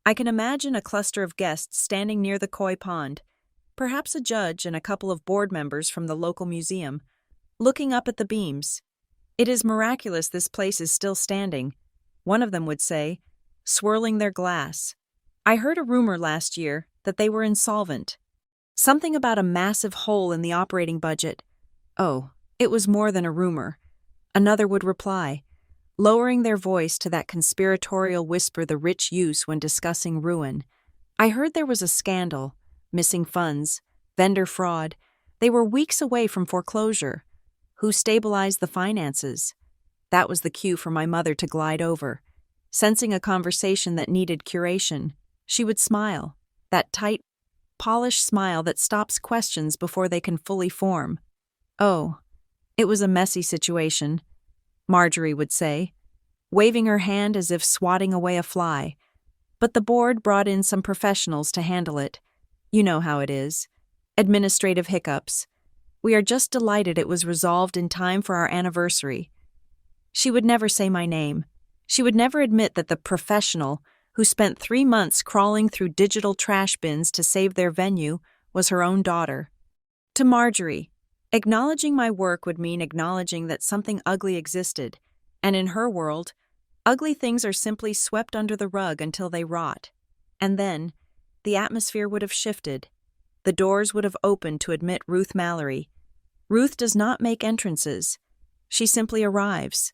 I can imagine a cluster of guests standing near the koi pond, perhaps a judge and a couple of board members from the local museum, looking up at the beams. "It is miraculous this place is still standing," one of them would say, swirling their glass. "I heard a rumor last year that they were insolvent. Something about a massive hole in the operating budget." "Oh, it was more than a rumor," another would reply, lowering their voice to that conspiratorial whisper the rich use when discussing ruin. "I heard there was a scandal, missing funds, vendor fraud. They were weeks away from foreclosure. Who stabilized the finances?" That was the cue for my mother to glide over. Sensing a conversation that needed curation, she would smile, that tight, polished smile that stops questions before they can fully form. "Oh, it was a messy situation," Marjorie would say, waving her hand as if swatting away a fly. "But the board brought in some professionals to handle it. You know how it is. Administrative hiccups. We are just delighted it was resolved in time for our anniversary." She would never say my name. She would never admit that the professional who spent 3 months crawling through digital trash bins to save their venue was her own daughter. To Marjorie, acknowledging my work would mean acknowledging that something ugly existed, and in her world, ugly things are simply swept under the rug until they rot. And then, the atmosphere would have shifted. The doors would have opened to admit Ruth Mallory. Ruth does not make entrances. She simply arrives.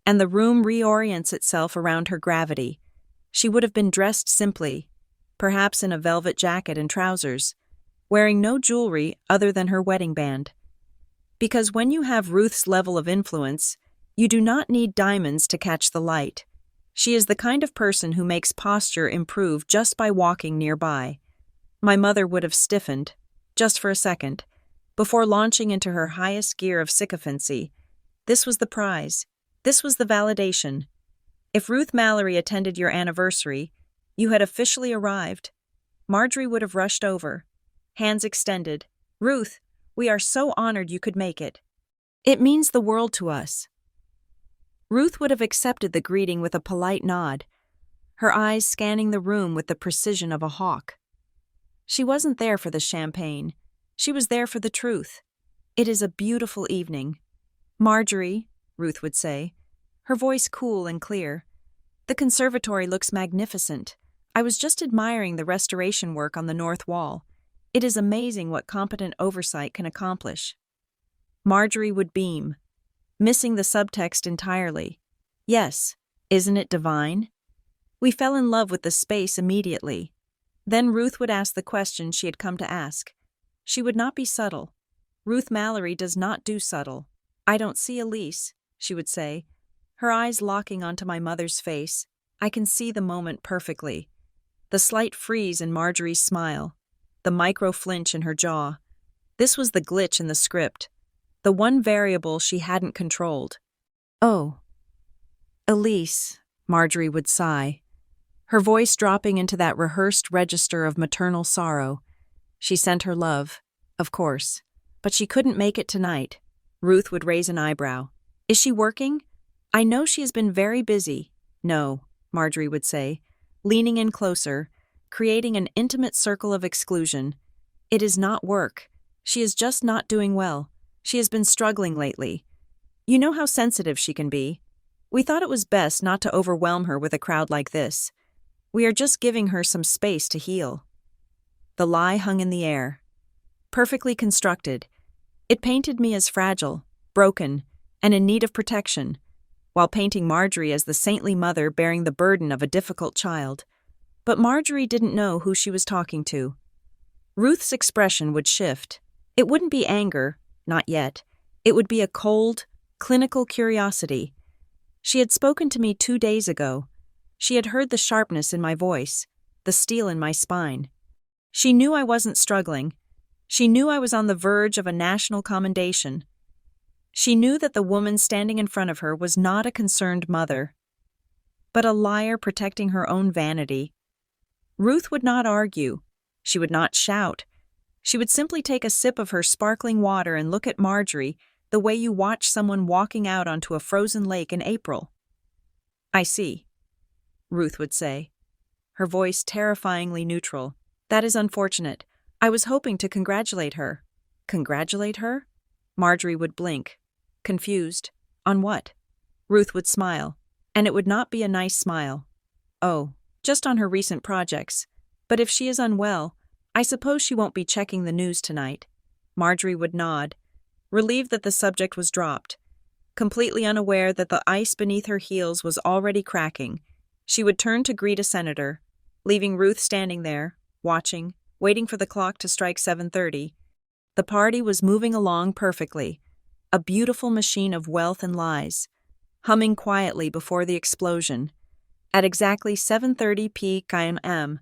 And the room reorients itself around her gravity. She would have been dressed simply, perhaps in a velvet jacket and trousers, wearing no jewelry other than her wedding band. Because when you have Ruth's level of influence, you do not need diamonds to catch the light. She is the kind of person who makes posture improve just by walking nearby. My mother would have stiffened, just for a second, before launching into her highest gear of sycophancy. This was the prize. This was the validation. If Ruth Mallory attended your anniversary, you had officially arrived. Marjorie would have rushed over, hands extended. "Ruth, we are so honored you could make it. It means the world to us." Ruth would have accepted the greeting with a polite nod, her eyes scanning the room with the precision of a hawk. She wasn't there for the champagne. She was there for the truth. "It is a beautiful evening. Marjorie," Ruth would say, her voice cool and clear, "the conservatory looks magnificent. I was just admiring the restoration work on the north wall. It is amazing what competent oversight can accomplish." Marjorie would beam, missing the subtext entirely. "Yes, isn't it divine?" We fell in love with the space immediately. Then Ruth would ask the question she had come to ask. She would not be subtle. Ruth Mallory does not do subtle. "I don't see Elise," she would say, her eyes locking onto my mother's face. I can see the moment perfectly. The slight freeze in Marjorie's smile, the micro flinch in her jaw. This was the glitch in the script, the one variable she hadn't controlled. "Oh, Elise," Marjorie would sigh, her voice dropping into that rehearsed register of maternal sorrow. "She sent her love, of course, but she couldn't make it tonight." Ruth would raise an eyebrow. "Is she working? I know she has been very busy." "No," Marjorie would say, leaning in closer, creating an intimate circle of exclusion. "It is not work. She is just not doing well. She has been struggling lately. You know how sensitive she can be. We thought it was best not to overwhelm her with a crowd like this. We are just giving her some space to heal." The lie hung in the air. Perfectly constructed, it painted me as fragile, broken, and in need of protection, while painting Marjorie as the saintly mother bearing the burden of a difficult child. But Marjorie didn't know who she was talking to. Ruth's expression would shift. It wouldn't be anger, not yet. It would be a cold, clinical curiosity. She had spoken to me 2 days ago. She had heard the sharpness in my voice, the steel in my spine. She knew I wasn't struggling. She knew I was on the verge of a national commendation. She knew that the woman standing in front of her was not a concerned mother, but a liar protecting her own vanity. Ruth would not argue. She would not shout. She would simply take a sip of her sparkling water and look at Marjorie the way you watch someone walking out onto a frozen lake in April. "I see," Ruth would say, her voice terrifyingly neutral. "That is unfortunate. I was hoping to congratulate her." "Congratulate her?" Marjorie would blink, confused. "On what?" Ruth would smile, and it would not be a nice smile. "Oh, just on her recent projects. But if she is unwell, I suppose she won't be checking the news tonight." Marjorie would nod, relieved that the subject was dropped. Completely unaware that the ice beneath her heels was already cracking, she would turn to greet a senator, leaving Ruth standing there, watching, waiting for the clock to strike 7:30. The party was moving along perfectly, a beautiful machine of wealth and lies, humming quietly before the explosion. At exactly 7:30 p.m.,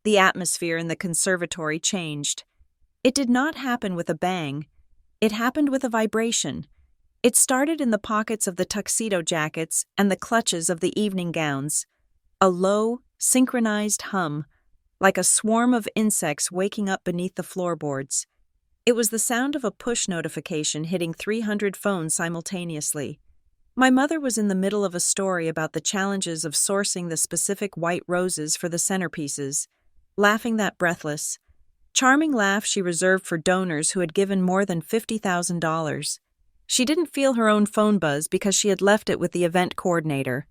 the atmosphere in the conservatory changed. It did not happen with a bang. It happened with a vibration. It started in the pockets of the tuxedo jackets and the clutches of the evening gowns. A low, synchronized hum, like a swarm of insects waking up beneath the floorboards. It was the sound of a push notification hitting 300 phones simultaneously. My mother was in the middle of a story about the challenges of sourcing the specific white roses for the centerpieces, laughing that breathless, charming laugh she reserved for donors who had given more than $50,000. She didn't feel her own phone buzz because she had left it with the event coordinator,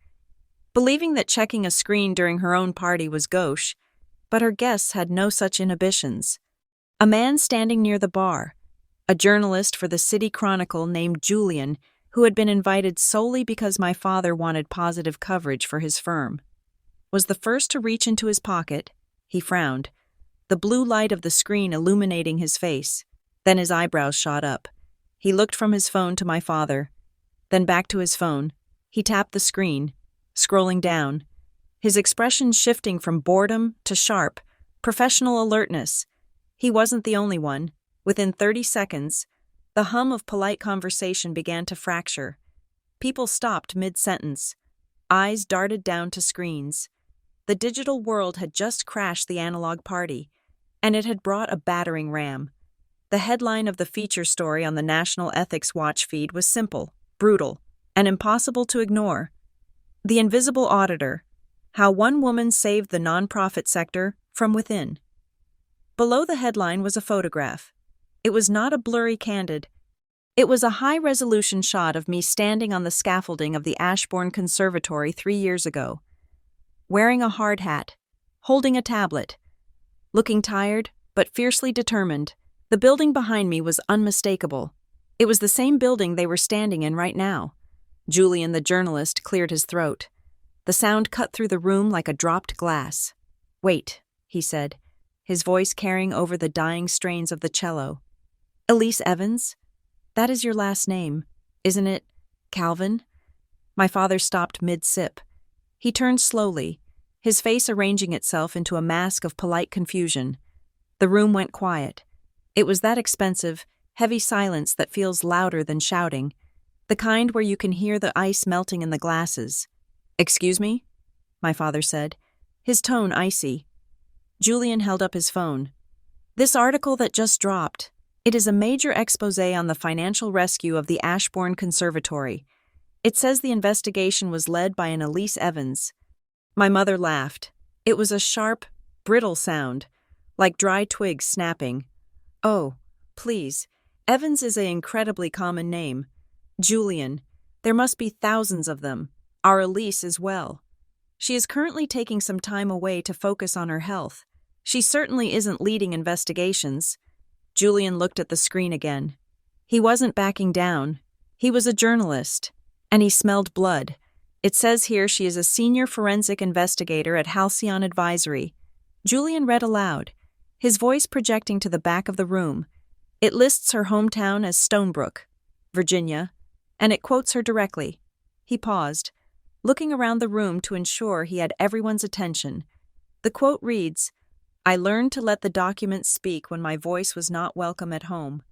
believing that checking a screen during her own party was gauche, but her guests had no such inhibitions. A man standing near the bar, a journalist for the City Chronicle named Julian, who had been invited solely because my father wanted positive coverage for his firm, was the first to reach into his pocket. He frowned, the blue light of the screen illuminating his face. Then his eyebrows shot up. He looked from his phone to my father, then back to his phone. He tapped the screen, scrolling down, his expression shifting from boredom to sharp, professional alertness. He wasn't the only one. Within 30 seconds, the hum of polite conversation began to fracture. People stopped mid-sentence. Eyes darted down to screens. The digital world had just crashed the analog party, and it had brought a battering ram. The headline of the feature story on the National Ethics Watch feed was simple, brutal, and impossible to ignore. The Invisible Auditor: How One Woman Saved the Nonprofit Sector from Within. Below the headline was a photograph. It was not a blurry candid. It was a high-resolution shot of me standing on the scaffolding of the Ashbourne Conservatory 3 years ago, wearing a hard hat, holding a tablet, looking tired but fiercely determined. The building behind me was unmistakable. It was the same building they were standing in right now. Julian, the journalist, cleared his throat. The sound cut through the room like a dropped glass. "Wait," he said, his voice carrying over the dying strains of the cello. "Elise Evans? That is your last name, isn't it, Calvin?" My father stopped mid-sip. He turned slowly, his face arranging itself into a mask of polite confusion. The room went quiet. It was that expensive, heavy silence that feels louder than shouting, the kind where you can hear the ice melting in the glasses. "Excuse me?" my father said, his tone icy. Julian held up his phone. "This article that just dropped. It is a major exposé on the financial rescue of the Ashbourne Conservatory. It says the investigation was led by an Elise Evans." My mother laughed. It was a sharp, brittle sound, like dry twigs snapping. "Oh, please. Evans is an incredibly common name. Julian. There must be thousands of them. Our Elise as well. She is currently taking some time away to focus on her health. She certainly isn't leading investigations. Julian looked at the screen again. He wasn't backing down. He was a journalist. And he smelled blood. It says here she is a senior forensic investigator at Halcyon Advisory. Julian read aloud, his voice projecting to the back of the room. It lists her hometown as Stonebrook, Virginia, and it quotes her directly. He paused, looking around the room to ensure he had everyone's attention. The quote reads, "I learned to let the documents speak when my voice was not welcome at home.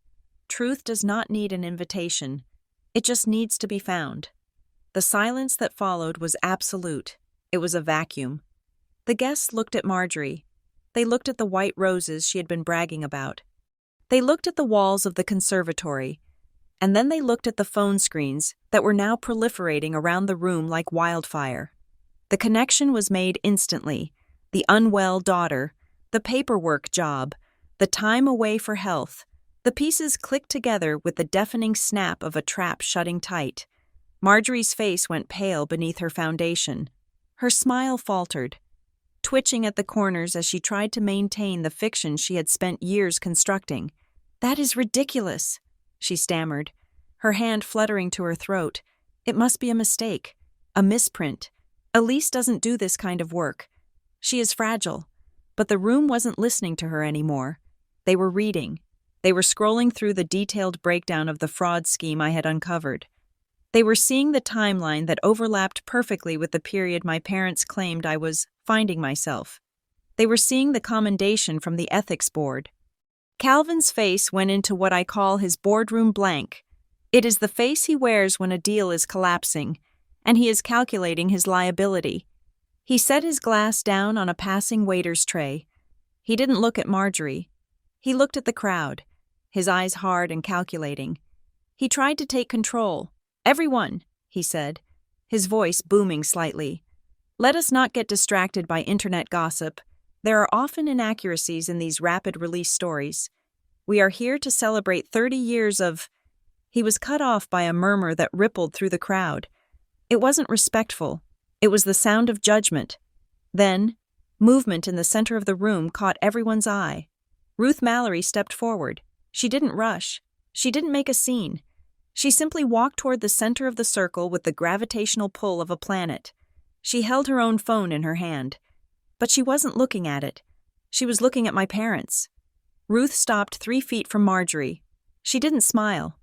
Truth does not need an invitation. It just needs to be found." The silence that followed was absolute. It was a vacuum. The guests looked at Marjorie. They looked at the white roses she had been bragging about. They looked at the walls of the conservatory. And then they looked at the phone screens that were now proliferating around the room like wildfire. The connection was made instantly. The unwell daughter, the paperwork job, the time away for health. The pieces clicked together with the deafening snap of a trap shutting tight. Marjorie's face went pale beneath her foundation. Her smile faltered, twitching at the corners as she tried to maintain the fiction she had spent years constructing. "That is ridiculous," she stammered, her hand fluttering to her throat. "It must be a mistake, a misprint. Elise doesn't do this kind of work. She is fragile." But the room wasn't listening to her anymore. They were reading. They were scrolling through the detailed breakdown of the fraud scheme I had uncovered. They were seeing the timeline that overlapped perfectly with the period my parents claimed I was finding myself. They were seeing the commendation from the ethics board. Calvin's face went into what I call his boardroom blank. It is the face he wears when a deal is collapsing, and he is calculating his liability. He set his glass down on a passing waiter's tray. He didn't look at Marjorie. He looked at the crowd, his eyes hard and calculating. He tried to take control. "Everyone," he said, his voice booming slightly. "Let us not get distracted by internet gossip. There are often inaccuracies in these rapid-release stories. We are here to celebrate 30 years of—" He was cut off by a murmur that rippled through the crowd. It wasn't respectful. It was the sound of judgment. Then, movement in the center of the room caught everyone's eye. Ruth Mallory stepped forward. She didn't rush. She didn't make a scene. She simply walked toward the center of the circle with the gravitational pull of a planet. She held her own phone in her hand. But she wasn't looking at it. She was looking at my parents. Ruth stopped 3 feet from Marjorie. She didn't smile.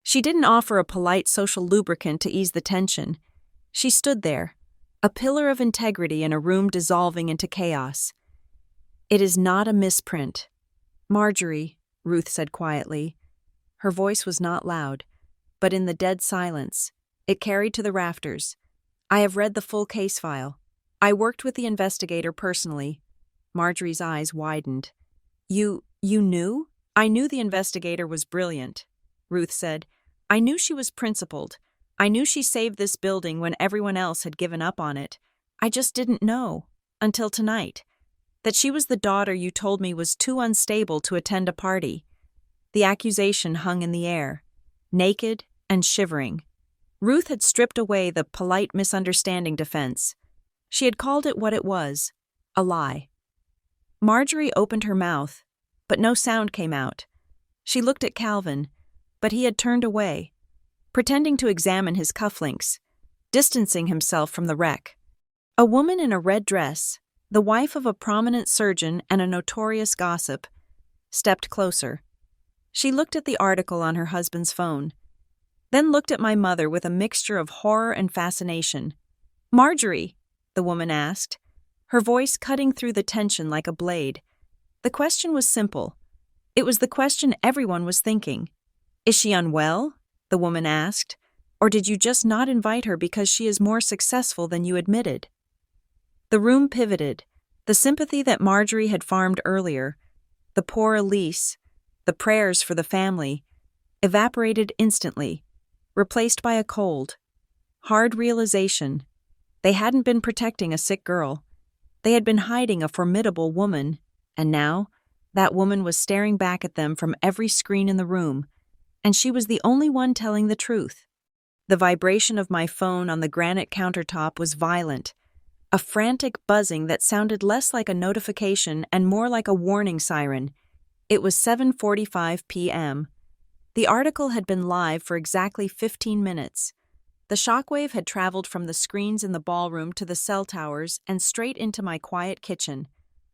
She didn't offer a polite social lubricant to ease the tension. She stood there, a pillar of integrity in a room dissolving into chaos. "It is not a misprint." "Marjorie," Ruth said quietly. Her voice was not loud, but in the dead silence, it carried to the rafters. "I have read the full case file. I worked with the investigator personally." Marjorie's eyes widened. You knew?" "I knew the investigator was brilliant," Ruth said. "I knew she was principled. I knew she saved this building when everyone else had given up on it. I just didn't know, until tonight, that she was the daughter you told me was too unstable to attend a party." The accusation hung in the air, naked and shivering. Ruth had stripped away the polite misunderstanding defense. She had called it what it was, a lie. Marjorie opened her mouth, but no sound came out. She looked at Calvin, but he had turned away, pretending to examine his cufflinks, distancing himself from the wreck. A woman in a red dress, the wife of a prominent surgeon and a notorious gossip, stepped closer. She looked at the article on her husband's phone, then looked at my mother with a mixture of horror and fascination. "Marjorie," the woman asked, her voice cutting through the tension like a blade. The question was simple. It was the question everyone was thinking. "Is she unwell?" the woman asked. "Or did you just not invite her because she is more successful than you admitted?" The room pivoted. The sympathy that Marjorie had farmed earlier, the poor Elise, the prayers for the family, evaporated instantly, replaced by a cold, hard realization. They hadn't been protecting a sick girl. They had been hiding a formidable woman, and now That woman was staring back at them from every screen in the room, and she was the only one telling the truth. The vibration of my phone on the granite countertop was violent, a frantic buzzing that sounded less like a notification and more like a warning siren. It was 7:45 p.m. The article had been live for exactly 15 minutes. The shockwave had traveled from the screens in the ballroom to the cell towers and straight into my quiet kitchen.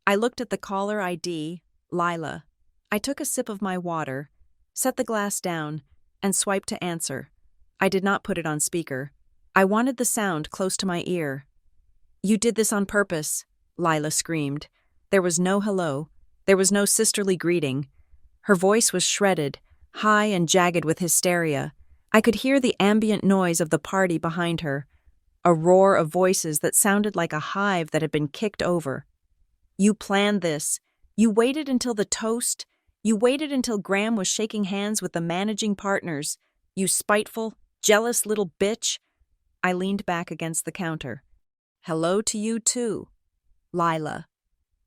I looked at the caller ID, Lila. I took a sip of my water, set the glass down, and swiped to answer. I did not put it on speaker. I wanted the sound close to my ear. "You did this on purpose," Lila screamed. There was no hello. There was no sisterly greeting. Her voice was shredded, high and jagged with hysteria. I could hear the ambient noise of the party behind her, a roar of voices that sounded like a hive that had been kicked over. "You planned this. You waited until the toast. You waited until Graham was shaking hands with the managing partners. You spiteful, jealous little bitch." I leaned back against the counter. "Hello to you too, Lila."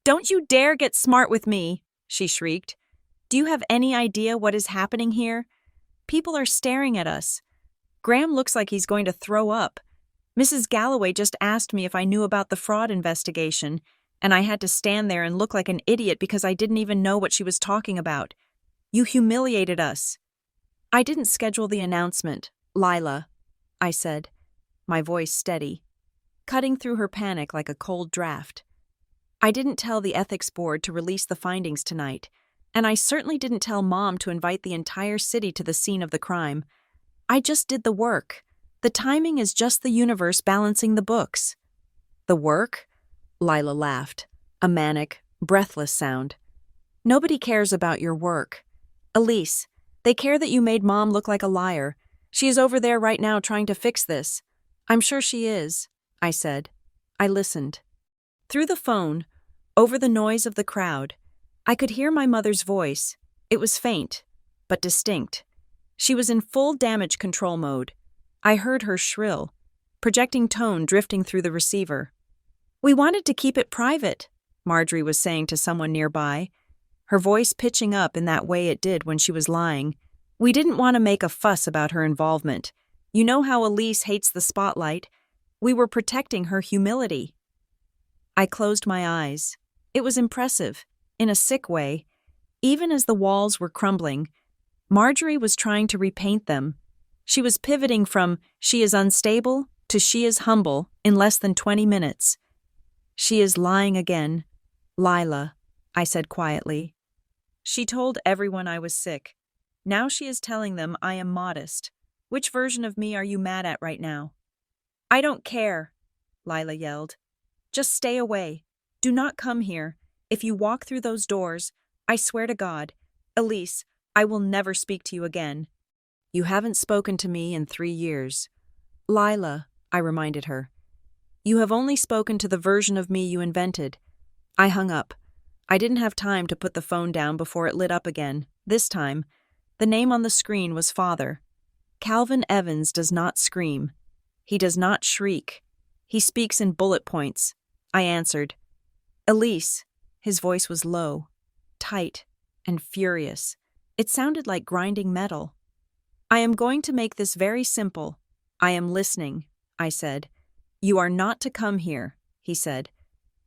"Don't you dare get smart with me," she shrieked. "Do you have any idea what is happening here? People are staring at us. Graham looks like he's going to throw up. Mrs. Galloway just asked me if I knew about the fraud investigation, and I had to stand there and look like an idiot because I didn't even know what she was talking about. You humiliated us." "I didn't schedule the announcement, Lila," I said, my voice steady, cutting through her panic like a cold draft. "I didn't tell the ethics board to release the findings tonight, and I certainly didn't tell Mom to invite the entire city to the scene of the crime. I just did the work. The timing is just the universe balancing the books." "The work?" Lila laughed, a manic, breathless sound. "Nobody cares about your work. Elise, they care that you made Mom look like a liar. She is over there right now trying to fix this." "I'm sure she is," I said. I listened. Through the phone, over the noise of the crowd, I could hear my mother's voice. It was faint, but distinct. She was in full damage control mode. I heard her shrill, projecting tone drifting through the receiver. "We wanted to keep it private," Marjorie was saying to someone nearby, her voice pitching up in that way it did when she was lying. "We didn't want to make a fuss about her involvement. You know how Elise hates the spotlight. We were protecting her humility." I closed my eyes. It was impressive, in a sick way. Even as the walls were crumbling, Marjorie was trying to repaint them. She was pivoting from "she is unstable" to "she is humble" in less than 20 minutes. "She is lying again, Lila," I said quietly. "She told everyone I was sick. Now she is telling them I am modest. Which version of me are you mad at right now?" "I don't care," Lila yelled. "Just stay away. Do not come here. If you walk through those doors, I swear to God, Elise, I will never speak to you again." "You haven't spoken to me in 3 years. Lila," I reminded her. "You have only spoken to the version of me you invented." I hung up. I didn't have time to put the phone down before it lit up again. This time, the name on the screen was Father. Calvin Evans does not scream. He does not shriek. He speaks in bullet points. I answered. "Elise." His voice was low, tight, and furious. It sounded like grinding metal. "I am going to make this very simple. I am listening," I said. "You are not to come here," he said.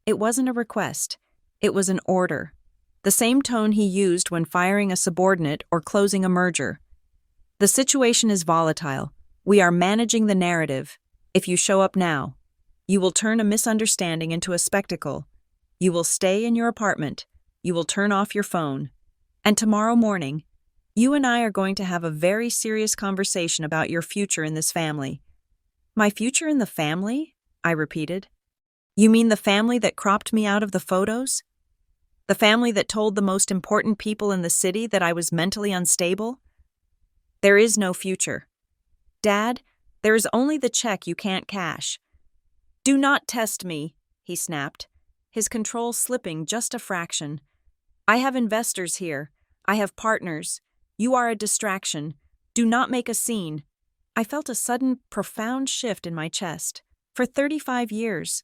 It wasn't a request. It was an order. The same tone he used when firing a subordinate or closing a merger. "The situation is volatile. We are managing the narrative. If you show up now, you will turn a misunderstanding into a spectacle. You will stay in your apartment. You will turn off your phone. And tomorrow morning, you and I are going to have a very serious conversation about your future in this family." "My future in the family?" I repeated. "You mean the family that cropped me out of the photos? The family that told the most important people in the city that I was mentally unstable? There is no future. Dad, there is only the check you can't cash." "Do not test me," he snapped, his control slipping just a fraction. "I have investors here. I have partners. You are a distraction. Do not make a scene." I felt a sudden, profound shift in my chest. For 35 years.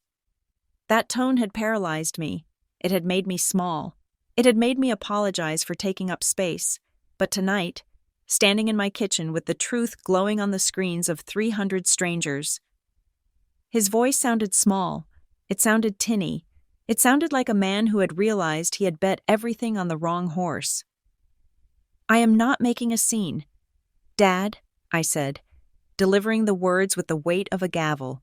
That tone had paralyzed me. It had made me small. It had made me apologize for taking up space, but tonight, standing in my kitchen with the truth glowing on the screens of 300 strangers. His voice sounded small. It sounded tinny. It sounded like a man who had realized he had bet everything on the wrong horse. I am not making a scene. Dad, I said, delivering the words with the weight of a gavel.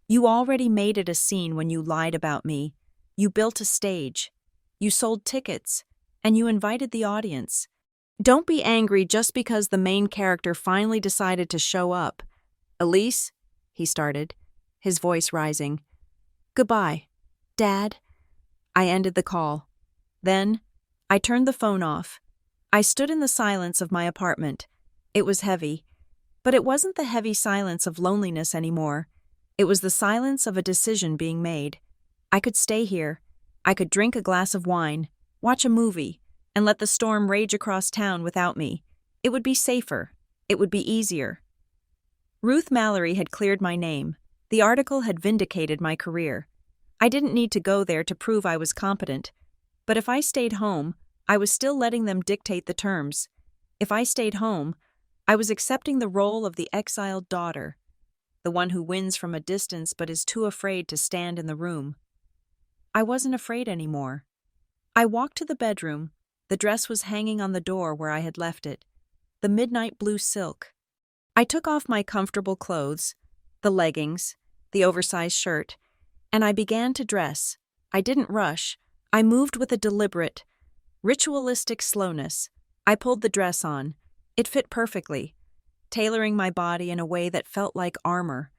You already made it a scene when you lied about me. You built a stage. You sold tickets. And you invited the audience. Don't be angry just because the main character finally decided to show up. Elise, he started, his voice rising. Goodbye, Dad. I ended the call. Then, I turned the phone off. I stood in the silence of my apartment. It was heavy. But it wasn't the heavy silence of loneliness anymore. It was the silence of a decision being made. I could stay here. I could drink a glass of wine, watch a movie, and let the storm rage across town without me. It would be safer. It would be easier. Ruth Mallory had cleared my name. The article had vindicated my career. I didn't need to go there to prove I was competent. But if I stayed home, I was still letting them dictate the terms. If I stayed home, I was accepting the role of the exiled daughter, the one who wins from a distance but is too afraid to stand in the room. I wasn't afraid anymore. I walked to the bedroom. The dress was hanging on the door where I had left it, the midnight blue silk. I took off my comfortable clothes, the leggings, the oversized shirt, and I began to dress. I didn't rush. I moved with a deliberate, ritualistic slowness. I pulled the dress on. It fit perfectly, tailoring my body in a way that felt like armor,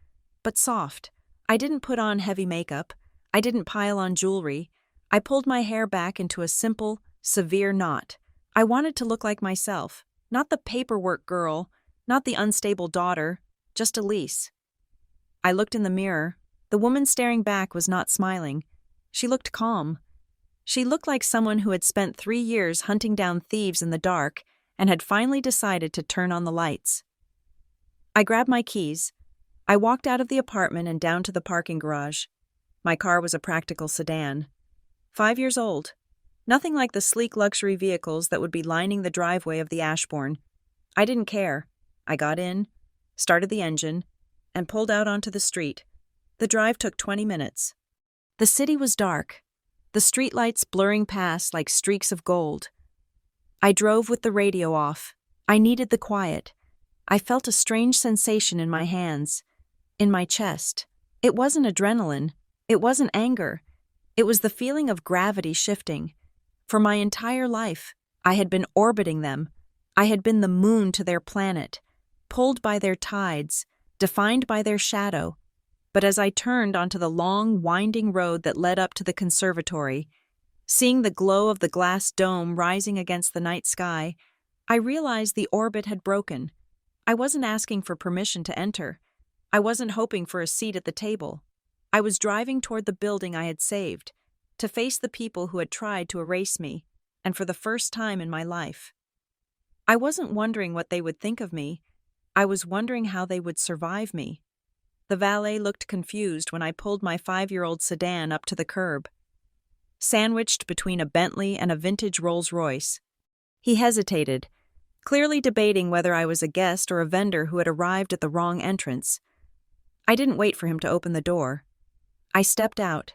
but soft. I didn't put on heavy makeup. I didn't pile on jewelry. I pulled my hair back into a simple, severe knot. I wanted to look like myself, not the paperwork girl, not the unstable daughter, just Elise. I looked in the mirror. The woman staring back was not smiling. She looked calm. She looked like someone who had spent 3 years hunting down thieves in the dark and had finally decided to turn on the lights. I grabbed my keys. I walked out of the apartment and down to the parking garage. My car was a practical sedan. 5 years old. Nothing like the sleek luxury vehicles that would be lining the driveway of the Ashbourne. I didn't care. I got in, started the engine, and pulled out onto the street. The drive took 20 minutes. The city was dark, the streetlights blurring past like streaks of gold. I drove with the radio off. I needed the quiet. I felt a strange sensation in my hands, in my chest. It wasn't adrenaline. It wasn't anger. It was the feeling of gravity shifting. For my entire life, I had been orbiting them. I had been the moon to their planet, pulled by their tides, defined by their shadow. But as I turned onto the long, winding road that led up to the conservatory, seeing the glow of the glass dome rising against the night sky, I realized the orbit had broken. I wasn't asking for permission to enter. I wasn't hoping for a seat at the table. I was driving toward the building I had saved, to face the people who had tried to erase me, and for the first time in my life. I wasn't wondering what they would think of me. I was wondering how they would survive me. The valet looked confused when I pulled my 5-year-old sedan up to the curb, sandwiched between a Bentley and a vintage Rolls-Royce. He hesitated, clearly debating whether I was a guest or a vendor who had arrived at the wrong entrance. I didn't wait for him to open the door. I stepped out,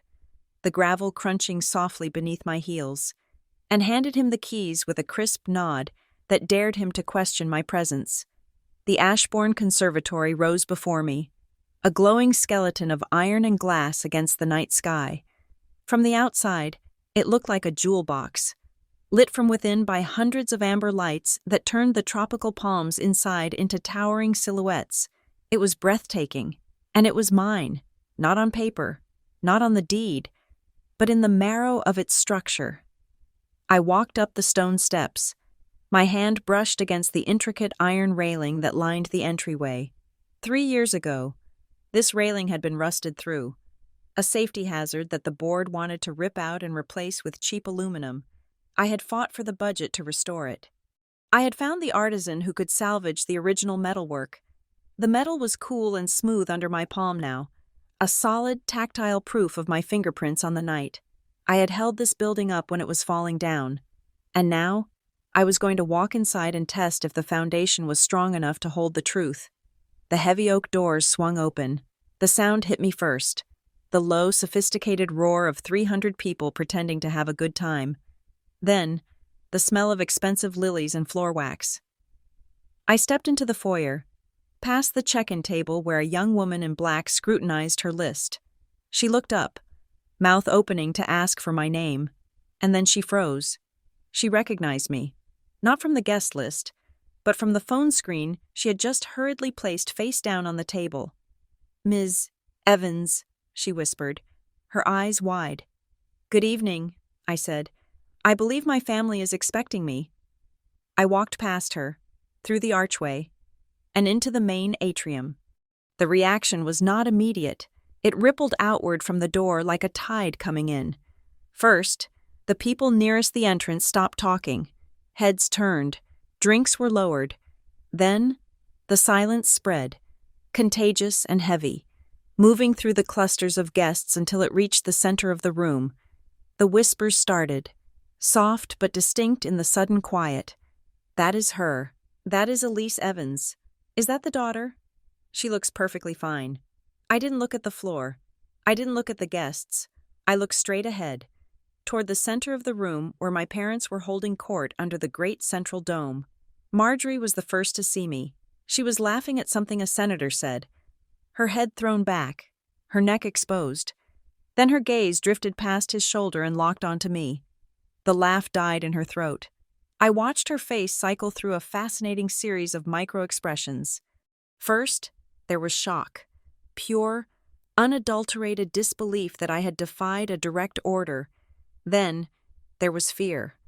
the gravel crunching softly beneath my heels, and handed him the keys with a crisp nod that dared him to question my presence. The Ashbourne Conservatory rose before me, a glowing skeleton of iron and glass against the night sky. From the outside, it looked like a jewel box, lit from within by hundreds of amber lights that turned the tropical palms inside into towering silhouettes. It was breathtaking, and it was mine, not on paper, not on the deed, but in the marrow of its structure. I walked up the stone steps. My hand brushed against the intricate iron railing that lined the entryway. 3 years ago, this railing had been rusted through, a safety hazard that the board wanted to rip out and replace with cheap aluminum. I had fought for the budget to restore it. I had found the artisan who could salvage the original metalwork. The metal was cool and smooth under my palm now, a solid, tactile proof of my fingerprints on the night. I had held this building up when it was falling down. And now, I was going to walk inside and test if the foundation was strong enough to hold the truth. The heavy oak doors swung open. The sound hit me first. The low, sophisticated roar of 300 people pretending to have a good time. Then, the smell of expensive lilies and floor wax. I stepped into the foyer, past the check-in table where a young woman in black scrutinized her list. She looked up, mouth opening to ask for my name, and then she froze. She recognized me, not from the guest list, but from the phone screen she had just hurriedly placed face down on the table. "Ms. Evans," she whispered, her eyes wide. "Good evening," I said. "I believe my family is expecting me." I walked past her, through the archway, and into the main atrium. The reaction was not immediate. It rippled outward from the door like a tide coming in. First, the people nearest the entrance stopped talking. Heads turned. Drinks were lowered. Then, the silence spread, contagious and heavy, moving through the clusters of guests until it reached the center of the room. The whispers started, soft but distinct in the sudden quiet. "That is her. That is Elise Evans. Is that the daughter? She looks perfectly fine." I didn't look at the floor. I didn't look at the guests. I looked straight ahead, toward the center of the room where my parents were holding court under the great central dome. Marjorie was the first to see me. She was laughing at something a senator said, her head thrown back, her neck exposed. Then her gaze drifted past his shoulder and locked onto me. The laugh died in her throat. I watched her face cycle through a fascinating series of micro-expressions. First, there was shock. Pure, unadulterated disbelief that I had defied a direct order. Then, there was fear.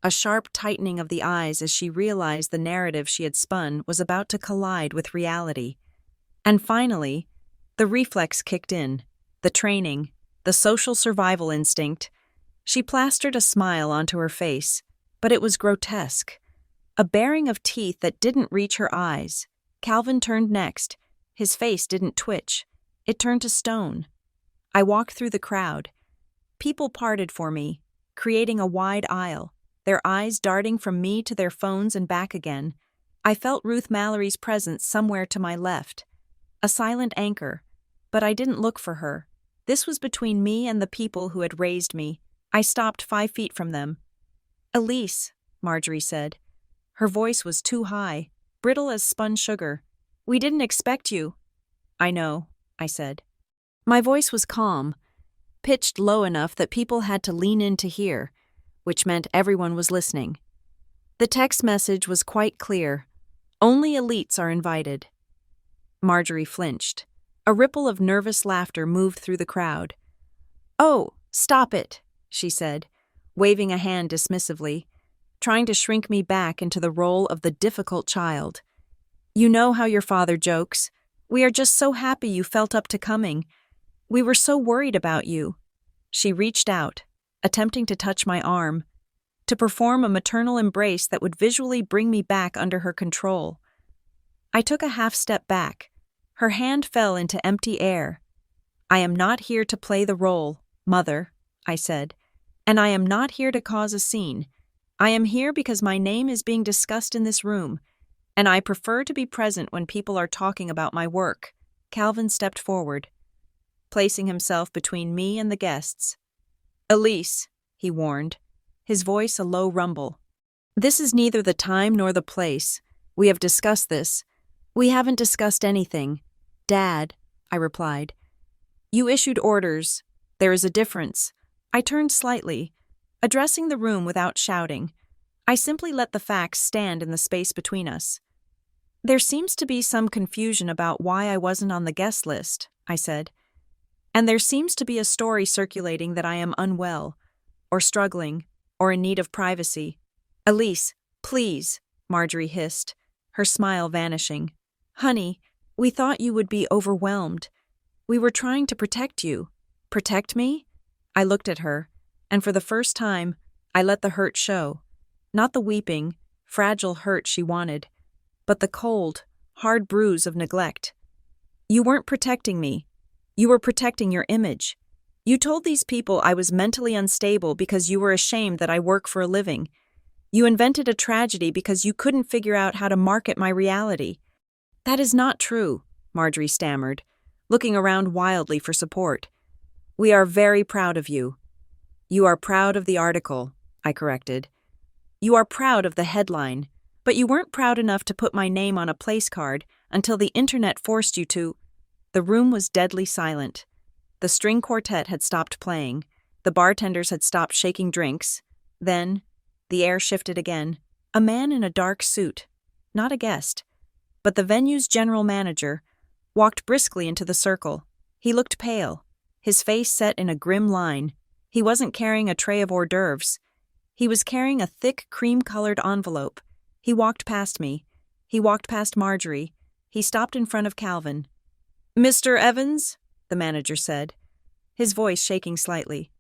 A sharp tightening of the eyes as she realized the narrative she had spun was about to collide with reality. And finally, the reflex kicked in. The training, the social survival instinct. She plastered a smile onto her face, but it was grotesque. A baring of teeth that didn't reach her eyes. Calvin turned next. His face didn't twitch. It turned to stone. I walked through the crowd. People parted for me, creating a wide aisle, their eyes darting from me to their phones and back again. I felt Ruth Mallory's presence somewhere to my left. A silent anchor, but I didn't look for her. This was between me and the people who had raised me. I stopped 5 feet from them. "Elise," Marjorie said. Her voice was too high, brittle as spun sugar. "We didn't expect you." "I know," I said. My voice was calm, pitched low enough that people had to lean in to hear, which meant everyone was listening. The text message was quite clear. "Only elites are invited." Marjorie flinched. A ripple of nervous laughter moved through the crowd. "Oh, stop it," she said, waving a hand dismissively, trying to shrink me back into the role of the difficult child. "You know how your father jokes. We are just so happy you felt up to coming. We were so worried about you." She reached out, attempting to touch my arm, to perform a maternal embrace that would visually bring me back under her control. I took a half step back. Her hand fell into empty air. "I am not here to play the role, Mother," I said, "and I am not here to cause a scene. I am here because my name is being discussed in this room, and I prefer to be present when people are talking about my work." Calvin stepped forward, placing himself between me and the guests. "Elise," he warned, his voice a low rumble. "This is neither the time nor the place. We have discussed this. We haven't discussed anything." "Dad," I replied. "You issued orders. There is a difference." I turned slightly, addressing the room without shouting. I simply let the facts stand in the space between us. "There seems to be some confusion about why I wasn't on the guest list," I said. "And there seems to be a story circulating that I am unwell, or struggling, or in need of privacy." "Elise, please," Marjorie hissed, her smile vanishing. "Honey, we thought you would be overwhelmed. We were trying to protect you." "Protect me?" I looked at her, and for the first time, I let the hurt show. Not the weeping, fragile hurt she wanted, but the cold, hard bruise of neglect. "You weren't protecting me. You were protecting your image. You told these people I was mentally unstable because you were ashamed that I work for a living. You invented a tragedy because you couldn't figure out how to market my reality. That is not true, Marjorie stammered, looking around wildly for support. We are very proud of you. You are proud of the article, I corrected. You are proud of the headline, but you weren't proud enough to put my name on a place card until the internet forced you to. The room was deadly silent. The string quartet had stopped playing. The bartenders had stopped shaking drinks. Then, the air shifted again. A man in a dark suit, not a guest, but the venue's general manager, walked briskly into the circle. He looked pale, his face set in a grim line. He wasn't carrying a tray of hors d'oeuvres. He was carrying a thick, cream-colored envelope. He walked past me. He walked past Marjorie. He stopped in front of Calvin. "Mr. Evans?" the manager said, his voice shaking slightly.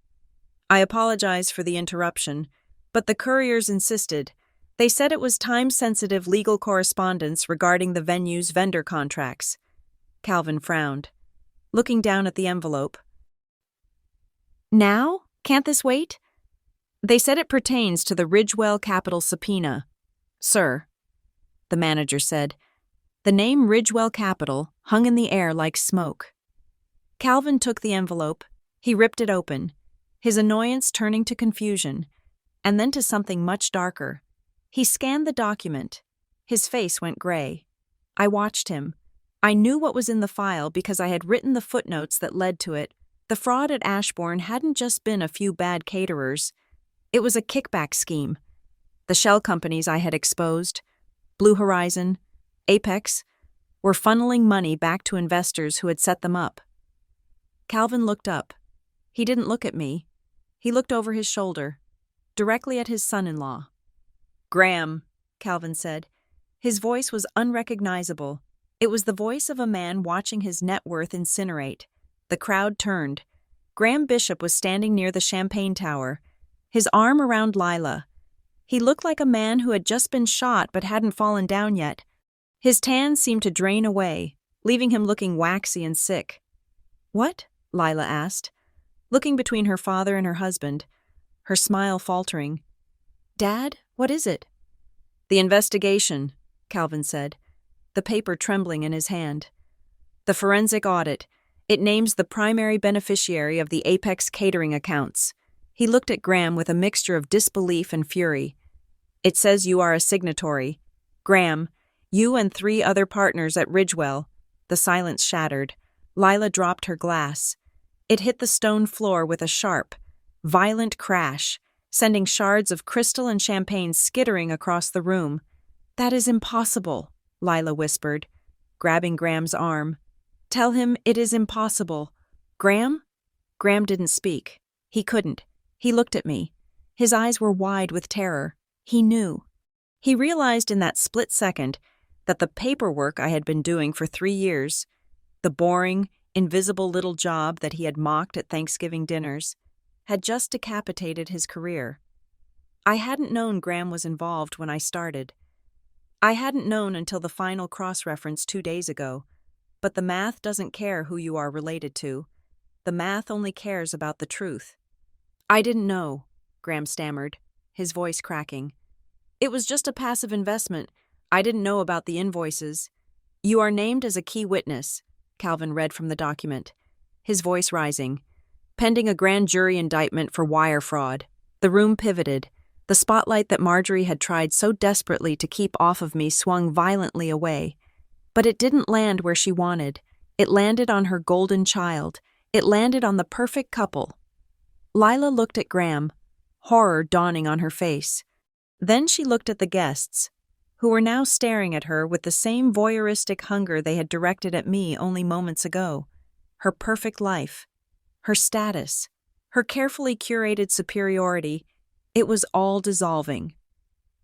"I apologize for the interruption, but the couriers insisted. They said it was time-sensitive legal correspondence regarding the venue's vendor contracts." Calvin frowned, looking down at the envelope. "Now? Can't this wait?" "They said it pertains to the Ridgewell Capital subpoena, sir," the manager said. The name Ridgewell Capital hung in the air like smoke. Calvin took the envelope. He ripped it open, his annoyance turning to confusion, and then to something much darker. He scanned the document. His face went gray. I watched him. I knew what was in the file because I had written the footnotes that led to it. The fraud at Ashbourne hadn't just been a few bad caterers. It was a kickback scheme. The shell companies I had exposed, Blue Horizon, Apex, were funneling money back to investors who had set them up. Calvin looked up. He didn't look at me. He looked over his shoulder, directly at his son-in-law. "Graham," Calvin said. His voice was unrecognizable. It was the voice of a man watching his net worth incinerate. The crowd turned. Graham Bishop was standing near the champagne tower, his arm around Lila. He looked like a man who had just been shot but hadn't fallen down yet. His tan seemed to drain away, leaving him looking waxy and sick. "What?" Lila asked, looking between her father and her husband, her smile faltering. "Dad, what is it?" "The investigation," Calvin said, the paper trembling in his hand. "The forensic audit. It names the primary beneficiary of the Apex catering accounts." He looked at Graham with a mixture of disbelief and fury. "It says you are a signatory. Graham, you and 3 other partners at Ridgewell." The silence shattered. Lila dropped her glass. It hit the stone floor with a sharp, violent crash, sending shards of crystal and champagne skittering across the room. "That is impossible," Lila whispered, grabbing Graham's arm. "Tell him it is impossible." "Graham?" Graham didn't speak. He couldn't. He looked at me. His eyes were wide with terror. He knew. He realized in that split second that the paperwork I had been doing for 3 years, the boring, invisible little job that he had mocked at Thanksgiving dinners, had just decapitated his career. I hadn't known Graham was involved when I started. I hadn't known until the final cross-reference 2 days ago, but the math doesn't care who you are related to. The math only cares about the truth. "I didn't know," Graham stammered, his voice cracking. "It was just a passive investment. I didn't know about the invoices." "You are named as a key witness," Calvin read from the document, his voice rising. "Pending a grand jury indictment for wire fraud." The room pivoted. The spotlight that Marjorie had tried so desperately to keep off of me swung violently away. But it didn't land where she wanted. It landed on her golden child. It landed on the perfect couple. Lila looked at Graham, horror dawning on her face. Then she looked at the guests, who were now staring at her with the same voyeuristic hunger they had directed at me only moments ago. Her perfect life, her status, her carefully curated superiority, it was all dissolving.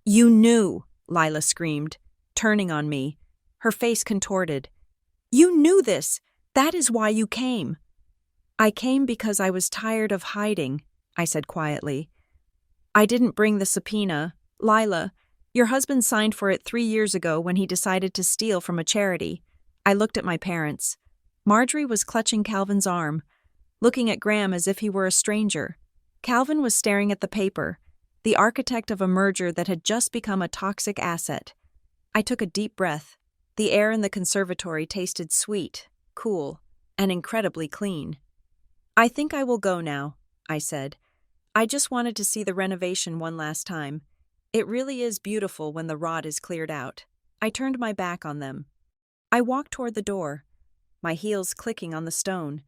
"You knew," Lila screamed, turning on me, her face contorted. "You knew this! That is why you came." "I came because I was tired of hiding," I said quietly. "I didn't bring the subpoena. Lila, your husband signed for it 3 years ago when he decided to steal from a charity." I looked at my parents. Marjorie was clutching Calvin's arm. looking at Graham as if he were a stranger. Calvin was staring at the paper, the architect of a merger that had just become a toxic asset. I took a deep breath. The air in the conservatory tasted sweet, cool, and incredibly clean. "I think I will go now," I said. "I just wanted to see the renovation one last time. It really is beautiful when the rot is cleared out." I turned my back on them. I walked toward the door, my heels clicking on the stone,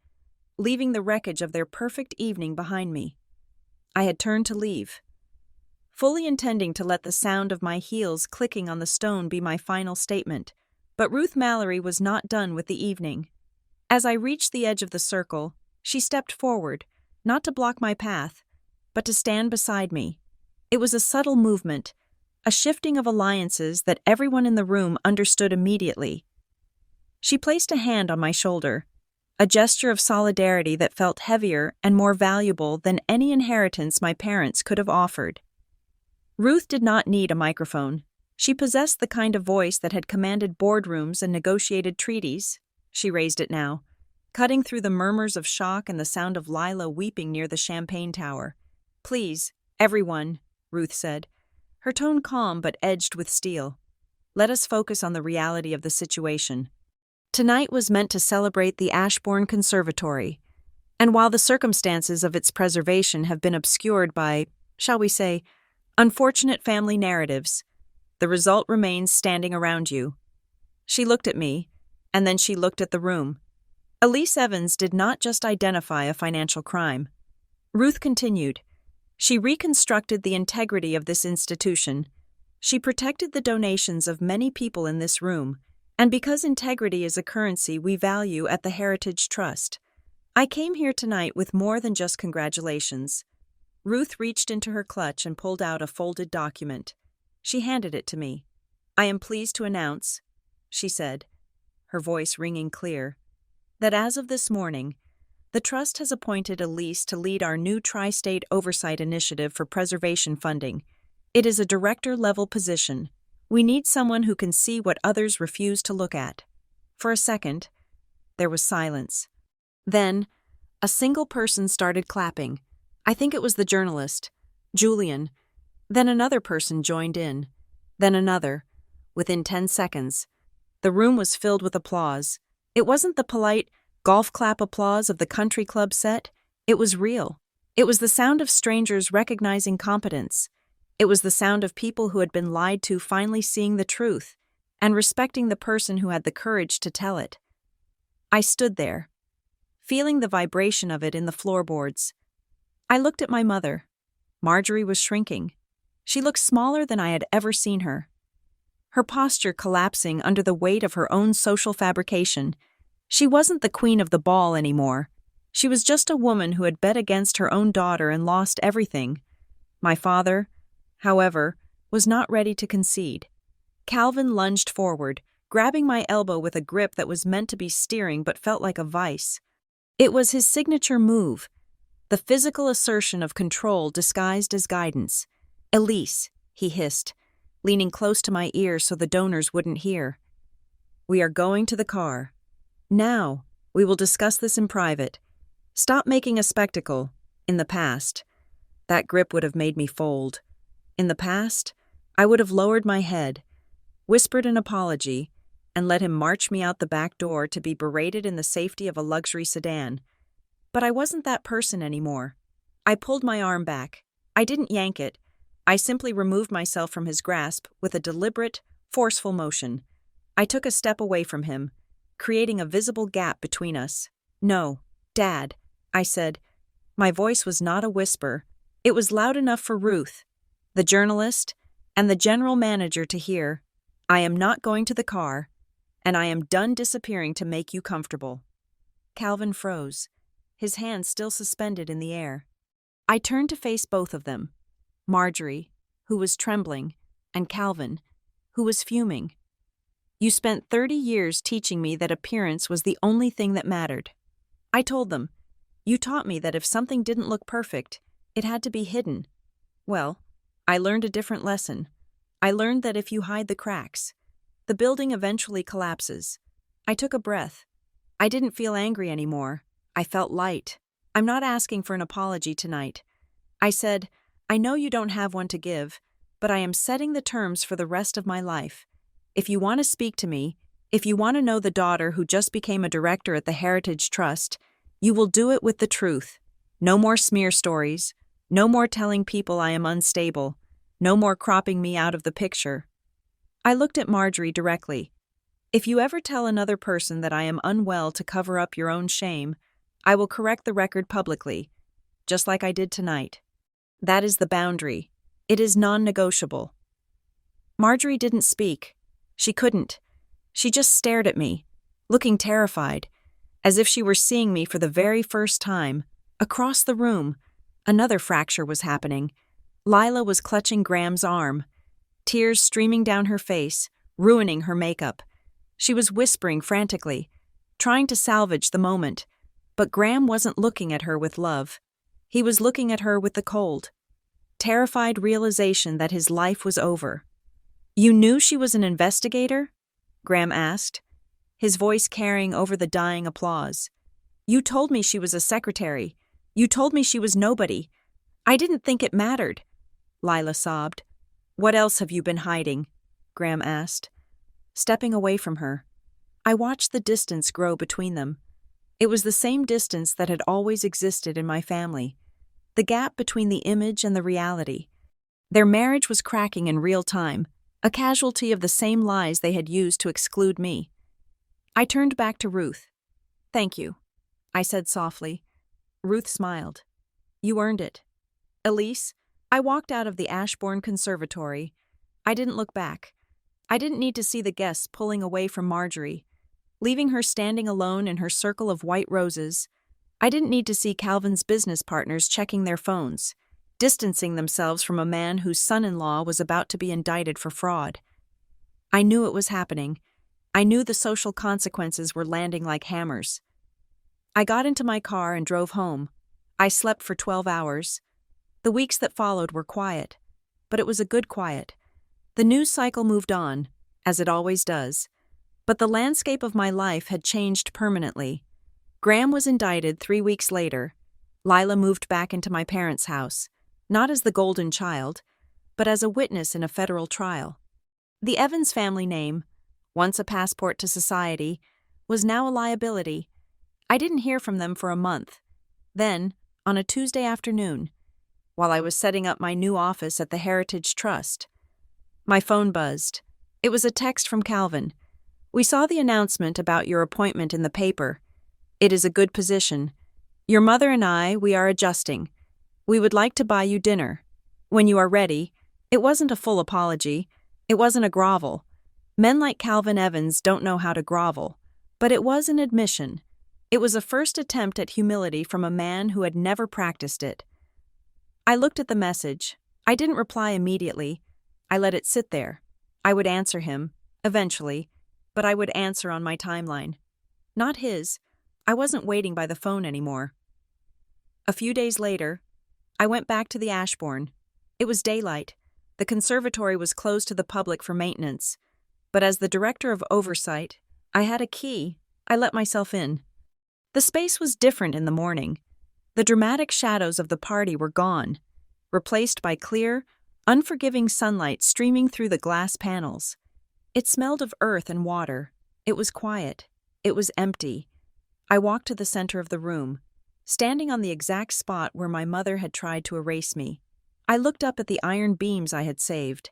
leaving the wreckage of their perfect evening behind me. I had turned to leave, fully intending to let the sound of my heels clicking on the stone be my final statement, but Ruth Mallory was not done with the evening. As I reached the edge of the circle, she stepped forward, not to block my path, but to stand beside me. It was a subtle movement, a shifting of alliances that everyone in the room understood immediately. She placed a hand on my shoulder, a gesture of solidarity that felt heavier and more valuable than any inheritance my parents could have offered. Ruth did not need a microphone. She possessed the kind of voice that had commanded boardrooms and negotiated treaties. She raised it now, cutting through the murmurs of shock and the sound of Lila weeping near the champagne tower. "Please, everyone," Ruth said, her tone calm but edged with steel. "Let us focus on the reality of the situation. Tonight was meant to celebrate the Ashbourne Conservatory, and while the circumstances of its preservation have been obscured by, shall we say, unfortunate family narratives, the result remains standing around you." She looked at me, and then she looked at the room. Elise Evans did not just identify a financial crime. Ruth continued. She reconstructed the integrity of this institution. She protected the donations of many people in this room, and because integrity is a currency we value at the Heritage Trust, I came here tonight with more than just congratulations. Ruth reached into her clutch and pulled out a folded document. She handed it to me. "I am pleased to announce," she said, her voice ringing clear, "that as of this morning, the Trust has appointed Elise to lead our new Tri-State Oversight Initiative for Preservation Funding. It is a director-level position. We need someone who can see what others refuse to look at." For a second, there was silence. Then, a single person started clapping. I think it was the journalist, Julian. Then another person joined in. Then another. Within 10 seconds, the room was filled with applause. It wasn't the polite golf clap applause of the country club set. It was real. It was the sound of strangers recognizing competence. It was the sound of people who had been lied to finally seeing the truth and respecting the person who had the courage to tell it. I stood there, feeling the vibration of it in the floorboards. I looked at my mother. Marjorie was shrinking. She looked smaller than I had ever seen her. Her posture collapsing under the weight of her own social fabrication. She wasn't the queen of the ball anymore. She was just a woman who had bet against her own daughter and lost everything. My father, however, was not ready to concede. Calvin lunged forward, grabbing my elbow with a grip that was meant to be steering but felt like a vice. It was his signature move, the physical assertion of control disguised as guidance. "Elise," he hissed, leaning close to my ear so the donors wouldn't hear. "We are going to the car. Now, we will discuss this in private. Stop making a spectacle. In the past, that grip would have made me fold. In the past, I would have lowered my head, whispered an apology, and let him march me out the back door to be berated in the safety of a luxury sedan. But I wasn't that person anymore. I pulled my arm back. I didn't yank it. I simply removed myself from his grasp with a deliberate, forceful motion. I took a step away from him, creating a visible gap between us. "No, Dad," I said. My voice was not a whisper. It was loud enough for Ruth, the journalist, and the general manager to hear. "I am not going to the car, and I am done disappearing to make you comfortable." Calvin froze, his hands still suspended in the air. I turned to face both of them, Marjorie, who was trembling, and Calvin, who was fuming. "You spent 30 years teaching me that appearance was the only thing that mattered." I told them. "You taught me that if something didn't look perfect, it had to be hidden. Well, I learned a different lesson. I learned that if you hide the cracks, the building eventually collapses." I took a breath. I didn't feel angry anymore. I felt light. I'm not asking for an apology tonight. I said, I know you don't have one to give, but I am setting the terms for the rest of my life. If you want to speak to me, if you want to know the daughter who just became a director at the Heritage Trust, you will do it with the truth. No more smear stories. No more telling people I am unstable. No more cropping me out of the picture. I looked at Marjorie directly. If you ever tell another person that I am unwell to cover up your own shame, I will correct the record publicly, just like I did tonight. That is the boundary. It is non-negotiable. Marjorie didn't speak. She couldn't. She just stared at me, looking terrified, as if she were seeing me for the very first time. Across the room, another fracture was happening. Lila was clutching Graham's arm, tears streaming down her face, ruining her makeup. She was whispering frantically, trying to salvage the moment, but Graham wasn't looking at her with love. He was looking at her with the cold, terrified realization that his life was over. You knew she was an investigator? Graham asked, his voice carrying over the dying applause. You told me she was a secretary. You told me she was nobody. I didn't think it mattered. Lila sobbed. What else have you been hiding? Graham asked, stepping away from her. I watched the distance grow between them. It was the same distance that had always existed in my family, the gap between the image and the reality. Their marriage was cracking in real time, a casualty of the same lies they had used to exclude me. I turned back to Ruth. Thank you, I said softly. Ruth smiled. You earned it. Elise, I walked out of the Ashbourne Conservatory. I didn't look back. I didn't need to see the guests pulling away from Marjorie, leaving her standing alone in her circle of white roses. I didn't need to see Calvin's business partners checking their phones, distancing themselves from a man whose son-in-law was about to be indicted for fraud. I knew it was happening. I knew the social consequences were landing like hammers. I got into my car and drove home. I slept for 12 hours. The weeks that followed were quiet, but it was a good quiet. The news cycle moved on, as it always does, but the landscape of my life had changed permanently. Graham was indicted 3 weeks later. Lila moved back into my parents' house, not as the golden child, but as a witness in a federal trial. The Evans family name, once a passport to society, was now a liability. I didn't hear from them for a month. Then, on a Tuesday afternoon, while I was setting up my new office at the Heritage Trust, my phone buzzed. It was a text from Calvin. We saw the announcement about your appointment in the paper. It is a good position. Your mother and we are adjusting. We would like to buy you dinner. When you are ready. It wasn't a full apology. It wasn't a grovel. Men like Calvin Evans don't know how to grovel. But it was an admission. It was a first attempt at humility from a man who had never practiced it. I looked at the message. I didn't reply immediately. I let it sit there. I would answer him, eventually, but I would answer on my timeline. Not his. I wasn't waiting by the phone anymore. A few days later, I went back to the Ashbourne. It was daylight. The conservatory was closed to the public for maintenance. But as the director of oversight, I had a key. I let myself in. The space was different in the morning. The dramatic shadows of the party were gone, replaced by clear, unforgiving sunlight streaming through the glass panels. It smelled of earth and water. It was quiet. It was empty. I walked to the center of the room, standing on the exact spot where my mother had tried to erase me. I looked up at the iron beams I had saved.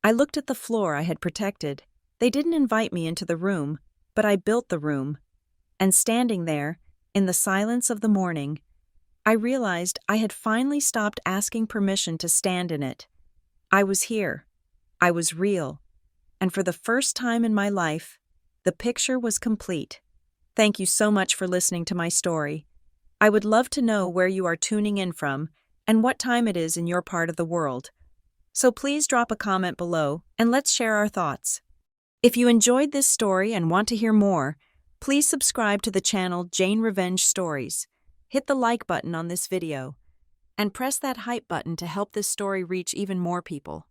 I looked at the floor I had protected. They didn't invite me into the room, but I built the room. And standing there, in the silence of the morning, I realized I had finally stopped asking permission to stand in it. I was here. I was real. And for the first time in my life, the picture was complete. Thank you so much for listening to my story. I would love to know where you are tuning in from and what time it is in your part of the world. So please drop a comment below and let's share our thoughts. If you enjoyed this story and want to hear more, please subscribe to the channel Jane Revenge Stories. Hit the like button on this video and press that hype button to help this story reach even more people.